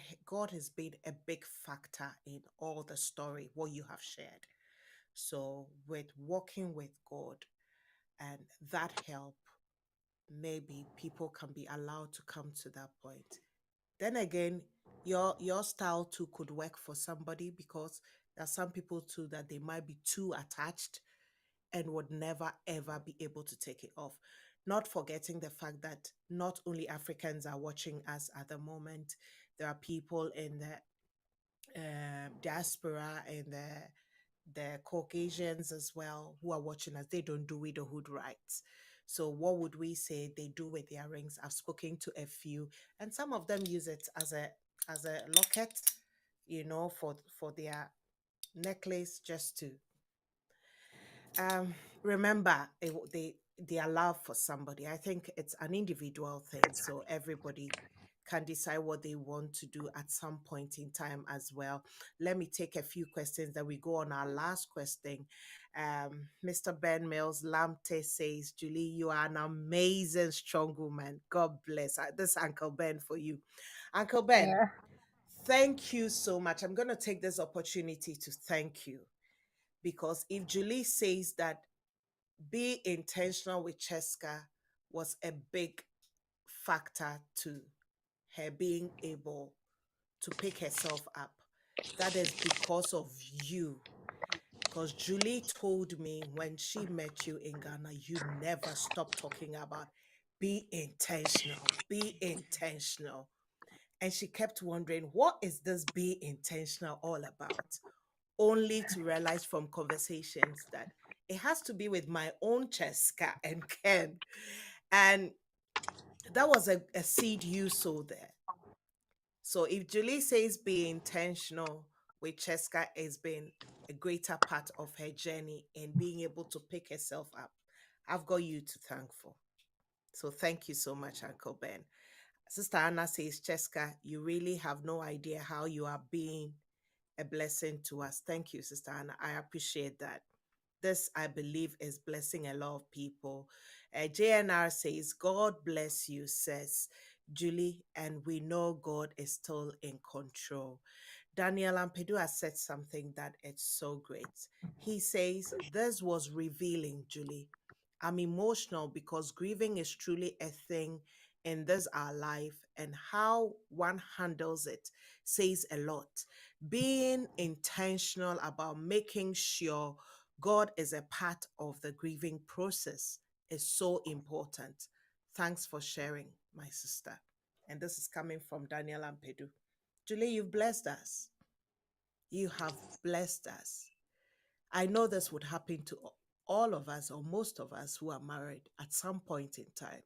has been a big factor in all the story what you have shared. So with walking with God and that help, maybe people can be allowed to come to that point. Then again, your style too could work for somebody, because there are some people too that they might be too attached and would never ever be able to take it off. Not forgetting the fact that not only Africans are watching us at the moment, there are people in the diaspora and the Caucasians as well who are watching us. They don't do widowhood rights. So what would we say they do with their rings? I've spoken to a few, and some of them use it as a locket, for their necklace, just to remember their love for somebody. I think it's an individual thing, so everybody can decide what they want to do at some point in time as well. Let me take a few questions that we go on our last question. Mr. Ben Mills Lamte says, Julie, you are an amazing strong woman. God bless. This Uncle Ben for you. Uncle Ben, Yeah. thank you so much. I'm going to take this opportunity to thank you, because if Julie says that be intentional with Cheska was a big factor to her being able to pick herself up, that is because of you. Because Julie told me when she met you in Ghana, you never stop talking about be intentional, be intentional. And she kept wondering, what is this be intentional all about? Only to realize from conversations that it has to be with my own Cheska and Ken. And that was a seed you sowed there. So if Julie says be intentional with Cheska has been a greater part of her journey in being able to pick herself up, I've got you to thank for. So thank you so much, Uncle Ben. Sister Anna says, Cheska, you really have no idea how you are being a blessing to us. Thank you, Sister Anna. I appreciate that. This, I believe, is blessing a lot of people. JNR says, God bless you, says Julie, and we know God is still in control. Daniel Ampedua said something that it's so great. He says, this was revealing, Julie. I'm emotional because grieving is truly a thing in this our life, and how one handles it says a lot. Being intentional about making sure God is a part of the grieving process is so important. Thanks for sharing, my sister. And this is coming from Daniel Ampedu. Julie, you've blessed us. You have blessed us. I know this would happen to all of us or most of us who are married at some point in time,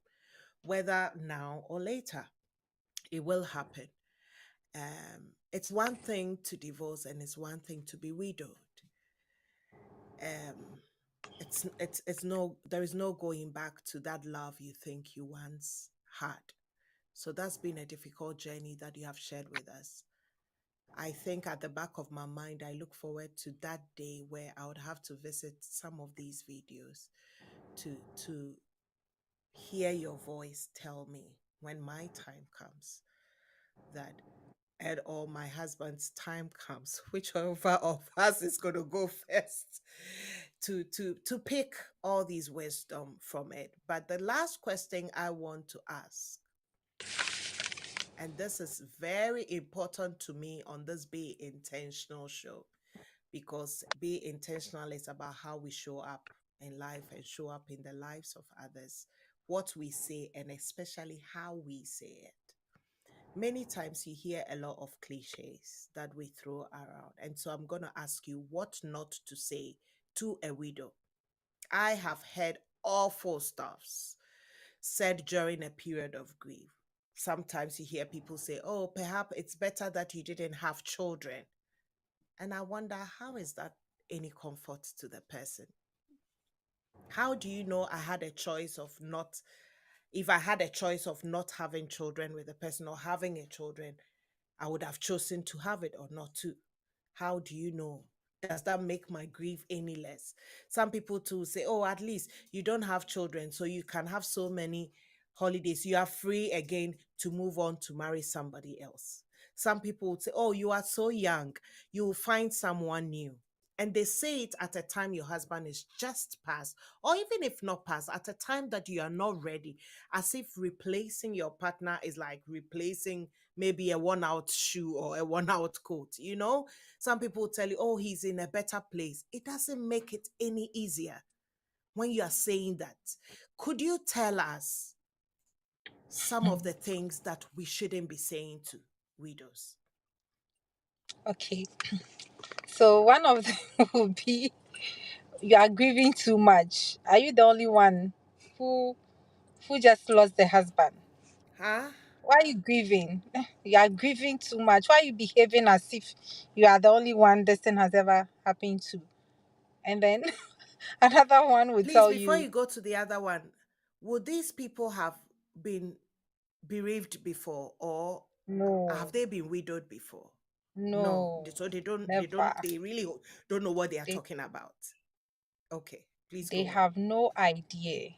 whether now or later. It will happen. It's one thing to divorce and it's one thing to be widowed. Um, it's no there is no going back to that love you think you once had. So that's been a difficult journey that you have shared with us. I think at the back of my mind, I look forward to that day where I would have to visit some of these videos to hear your voice tell me when my time comes that and or my husband's time comes, whichever of us is going to go first to pick all these wisdom from it. But the last question I want to ask, and this is very important to me on this Be Intentional show, because Be Intentional is about how we show up in life and show up in the lives of others, what we say, and especially how we say it. Many times you hear a lot of cliches that we throw around. And so I'm going to ask you what not to say to a widow. I have heard awful stuffs said during a period of grief. Sometimes you hear people say, oh, perhaps it's better that you didn't have children. And I wonder, how is that any comfort to the person? How do you know I had a choice of not, if I had a choice of not having children with a person or having a children, I would have chosen to have it or not to. How do you know? Does that make my grief any less? Some people too say, oh, at least you don't have children, so you can have so many holidays. You are free again to move on to marry somebody else. Some people would say, oh, you are so young, you will find someone new. And they say it at a time your husband is just past, or even if not past, at a time that you are not ready, as if replacing your partner is like replacing maybe a worn out shoe or a worn out coat. Some people tell you, oh, he's in a better place. It doesn't make it any easier when you are saying that. Could you tell us some of the things that we shouldn't be saying to widows? Okay. So one of them would be, you are grieving too much. Are you the only one who who just lost the husband? Huh? Why are you grieving? You are grieving too much. Why are you behaving as if you are the only one this thing has ever happened to? And then another one would Please, tell before you, you go to the other one, would these people have been bereaved before, or have no, they been widowed before? No. no, So never. they really don't know what they are They talking about. Okay, please they go on. have no idea.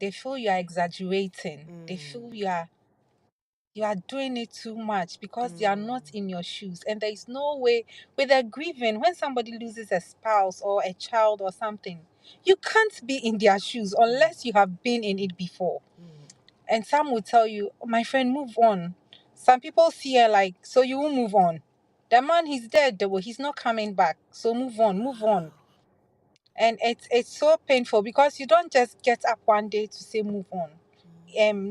They feel you are exaggerating. They feel Mm, you are doing it too much because they are not mm, in your shoes. And there is no way with a grieving, when somebody loses a spouse or a child or something, you can't be in their shoes mm, unless you have been in it before. mm, And some will tell you, "Oh, my friend, move on." Some people see her like, so you will move on. The man, he's dead though. He's not coming back. So move on, move on. Wow. And it's so painful because you don't just get up one day to say move on.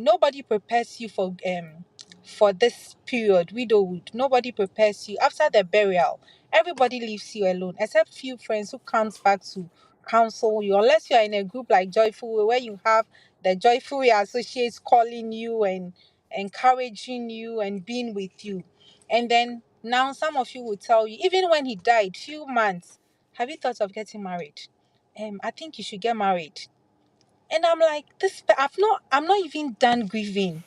Nobody prepares you for this period, widowhood. Nobody prepares you after the burial. Everybody leaves you alone, except few friends who comes back to counsel you. Unless you are in a group like Joyful Way, where you have the Joyful Way associates calling you and encouraging you and being with you. And then now some of you will tell you, even when he died, few months, have you thought of getting married? I think you should get married. And I'm like, I'm not even done grieving.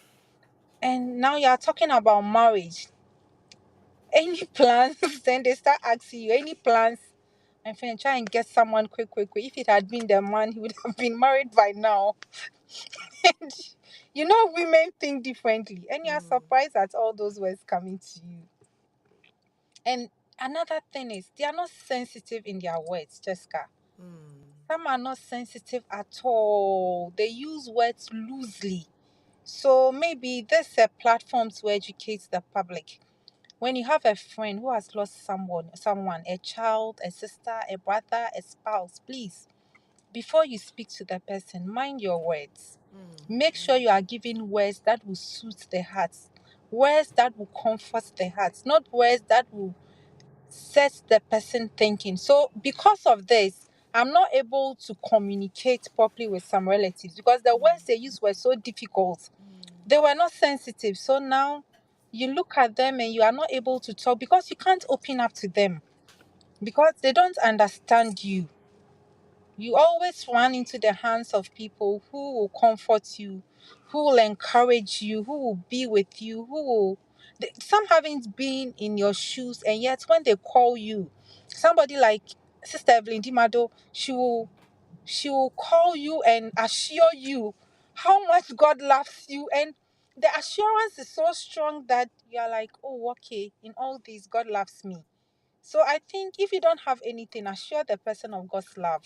And now you're talking about marriage. Any plans? Then they start asking you, any plans? My friend, try and get someone quick, quick, quick. If it had been the man, he would have been married by now. And women think differently. And you're Mm, surprised at all those words coming to you. And another thing is, they are not sensitive in their words, Jessica. mm, Some are not sensitive at all. They use words loosely. So maybe there's a platform to educate the public. When you have a friend who has lost someone, a child, a sister, a brother, a spouse, please, before you speak to the person, mind your words. mm, Make sure mm, you are giving words that will suit the heart, words that will comfort the heart, not words that will set the person thinking. So, because of this, I'm not able to communicate properly with some relatives because the words they used were so difficult. They were not sensitive. So now you look at them and you are not able to talk because you can't open up to them because they don't understand you. You always run into the hands of people who will comfort you, who will encourage you, who will be with you, some haven't been in your shoes, and yet when they call you, somebody like Sister Evelyn Dimado, she will call you and assure you how much God loves you. And the assurance is so strong that you're like, oh, okay, in all this, God loves me. So I think if you don't have anything, assure the person of God's love.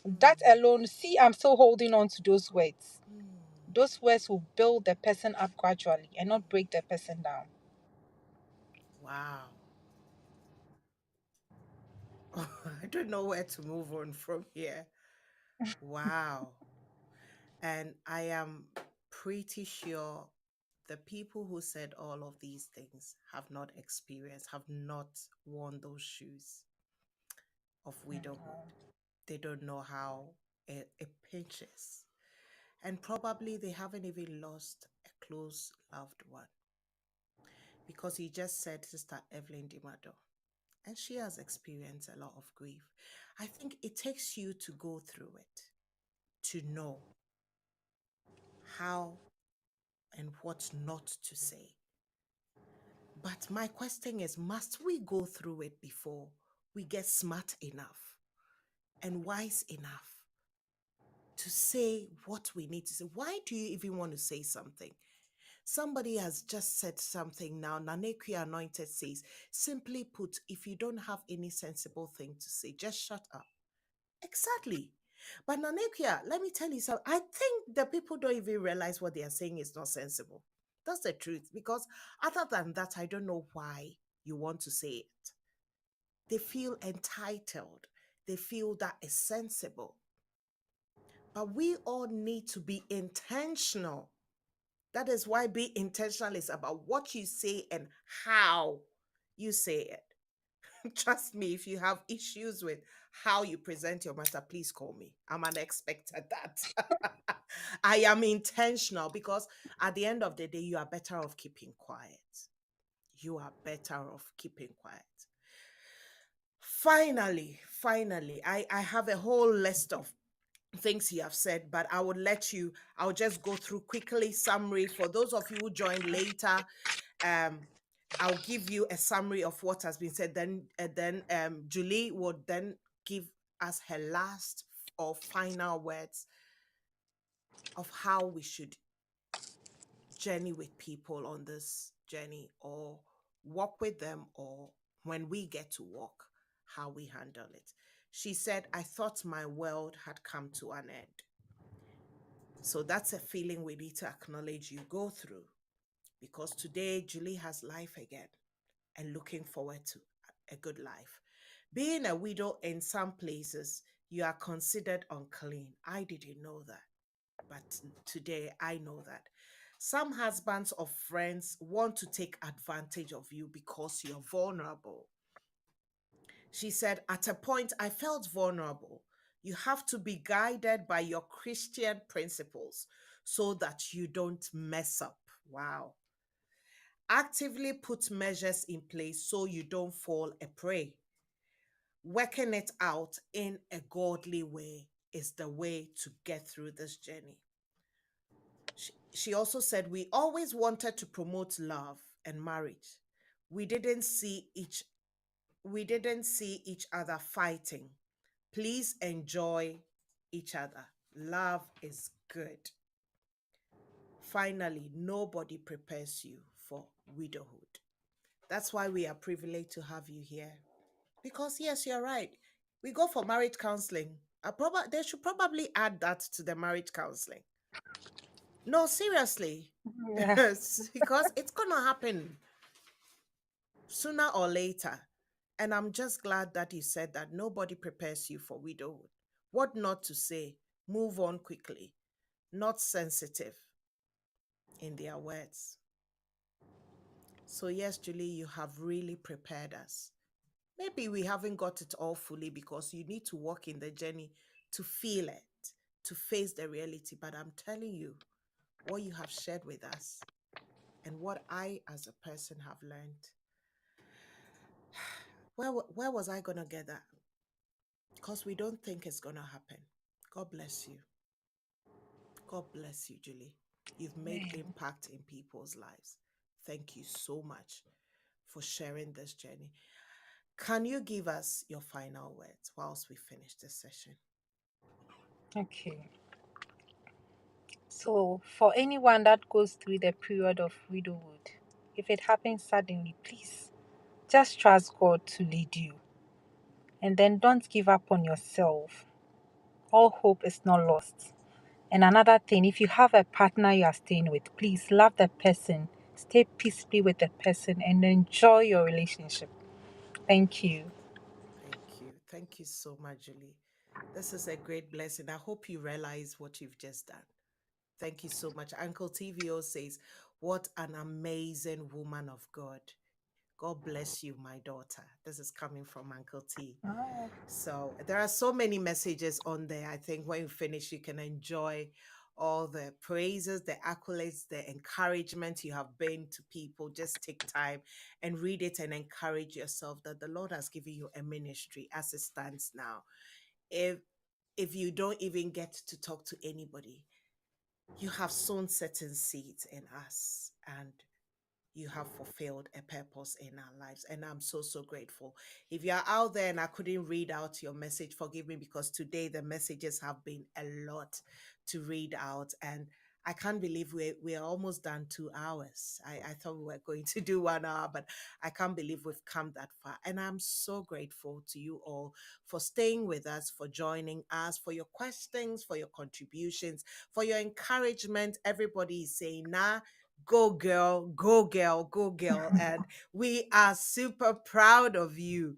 That mm, alone, see, I'm still holding on to those words. mm. Those words will build the person up gradually and not break the person down. Wow. I don't know where to move on from here. Wow. And I am pretty sure the people who said all of these things have not experienced, have not worn those shoes of widowhood. They don't know how it pinches. And probably they haven't even lost a close loved one. Because he just said Sister Evelyn Dimado, and she has experienced a lot of grief. I think it takes you to go through it to know how and what not to say. But my question is, must we go through it before we get smart enough and wise enough to say what we need to say? Why do you even want to say something? Somebody has just said something now. Nanekwi Anointed says, simply put, if you don't have any sensible thing to say, just shut up. Exactly. But Nanekia, let me tell you something. I think the people don't even realize what they are saying is not sensible. That's the truth. Because other than that, I don't know why you want to say it. They feel entitled. They feel that is sensible. But we all need to be intentional. That is why being intentional is about what you say and how you say it. Trust me, if you have issues with how you present your matter, please call me. I'm an expert at that. I am intentional because at the end of the day, you are better off keeping quiet. You are better off keeping quiet. Finally, I have a whole list of things you have said, but I'll just go through quickly summary for those of you who joined later. um I'll give you a summary of what has been said, then Julie would then give us her last or final words of how we should journey with people on this journey, or walk with them, or when we get to walk, how we handle it. She said, I thought my world had come to an end. So that's a feeling we need to acknowledge you go through, because today Julie has life again. and looking forward to a good life. Being a widow in some places, you are considered unclean. I didn't know that, but today I know that. Some husbands or friends want to take advantage of you because you're vulnerable. She said, at a point, I felt vulnerable. You have to be guided by your Christian principles so that you don't mess up. Wow. Actively put measures in place so you don't fall a prey. Working it out in a godly way is the way to get through this journey. She also said, we always wanted to promote love and marriage. We didn't see each we didn't see each other fighting. Please enjoy each other. Love is good. Finally, nobody prepares you for widowhood. That's why we are privileged to have you here. Because, yes, you're right. We go for marriage counseling. They should probably add that to the marriage counseling. No, seriously. Yeah. Because it's going to happen sooner or later. And I'm just glad that you said that nobody prepares you for widowhood. What not to say? Move on quickly. Not sensitive in their words. So, yes, Julie, you have really prepared us. Maybe we haven't got it all fully because you need to walk in the journey to feel it, to face the reality. But I'm telling you, what you have shared with us and what I, as a person, have learned. Where was I going to get that? Because we don't think it's going to happen. God bless you. God bless you, Julie. You've made impact in people's lives. Thank you so much for sharing this journey. Can you give us your final words whilst we finish this session? Okay. So, for anyone that goes through the period of widowhood, if it happens suddenly, please just trust God to lead you. And then don't give up on yourself. All hope is not lost. And another thing, if you have a partner you are staying with, please love the person, stay peacefully with the person, and enjoy your relationship. Thank you. Thank you. Thank you so much, Julie. This is a great blessing. I hope you realize what you've just done. Thank you so much. Uncle TVO says, what an amazing woman of God. God bless you, my daughter. This is coming from Uncle T. Ah, So there are so many messages on there. I think when you finish, you can enjoy all the praises, the accolades, the encouragement you have been to people. Just take time and read it and encourage yourself that the Lord has given you a ministry as it stands now. If if you don't even get to talk to anybody, you have sown certain seeds in us, and you have fulfilled a purpose in our lives. And I'm so, so grateful. If you're out there and I couldn't read out your message, forgive me because today the messages have been a lot to read out. And I can't believe we're almost done 2 hours. I thought we were going to do 1 hour, but I can't believe we've come that far. And I'm so grateful to you all for staying with us, for joining us, for your questions, for your contributions, for your encouragement. Everybody is saying, nah, go girl, go girl, go girl. And we are super proud of you.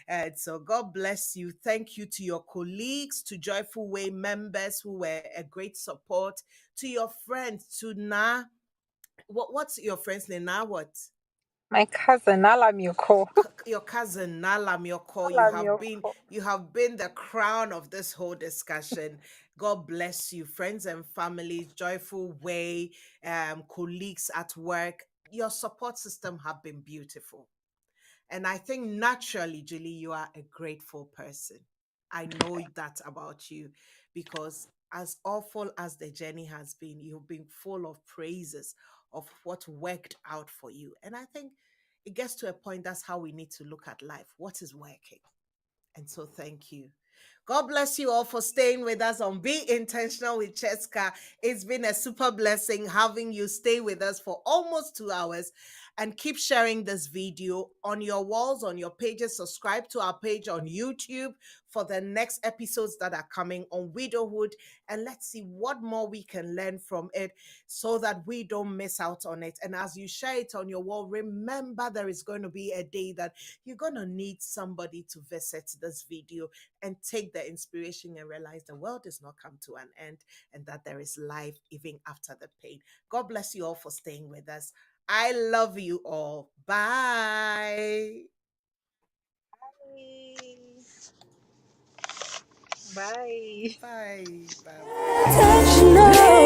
And so God bless you. Thank you to your colleagues, to Joyful Way members who were a great support, to your friends, to Na. What's your friend's name? Na what? my cousin, Alamyoko. Your cousin Nala Myoko, Alamyoko. you have been the crown of this whole discussion. God bless you, friends and families, Joyful Way, colleagues at work. Your support system have been beautiful. And I think naturally, Julie, you are a grateful person. I know that about you because as awful as the journey has been, you've been full of praises of what worked out for you. And I think it gets to a point that's how we need to look at life. What is working? And so thank you. God bless you all for staying with us on Be Intentional with Cheska. It's been a super blessing having you stay with us for almost 2 hours. And keep sharing this video on your walls, on your pages. Subscribe to our page on YouTube for the next episodes that are coming on widowhood. And let's see what more we can learn from it so that we don't miss out on it. And as you share it on your wall, remember there is going to be a day that you're going to need somebody to visit this video and take the inspiration and realize the world has not come to an end and that there is life even after the pain. God bless you all for staying with us. I love you all. Bye. Bye. Bye. Bye. Intentional.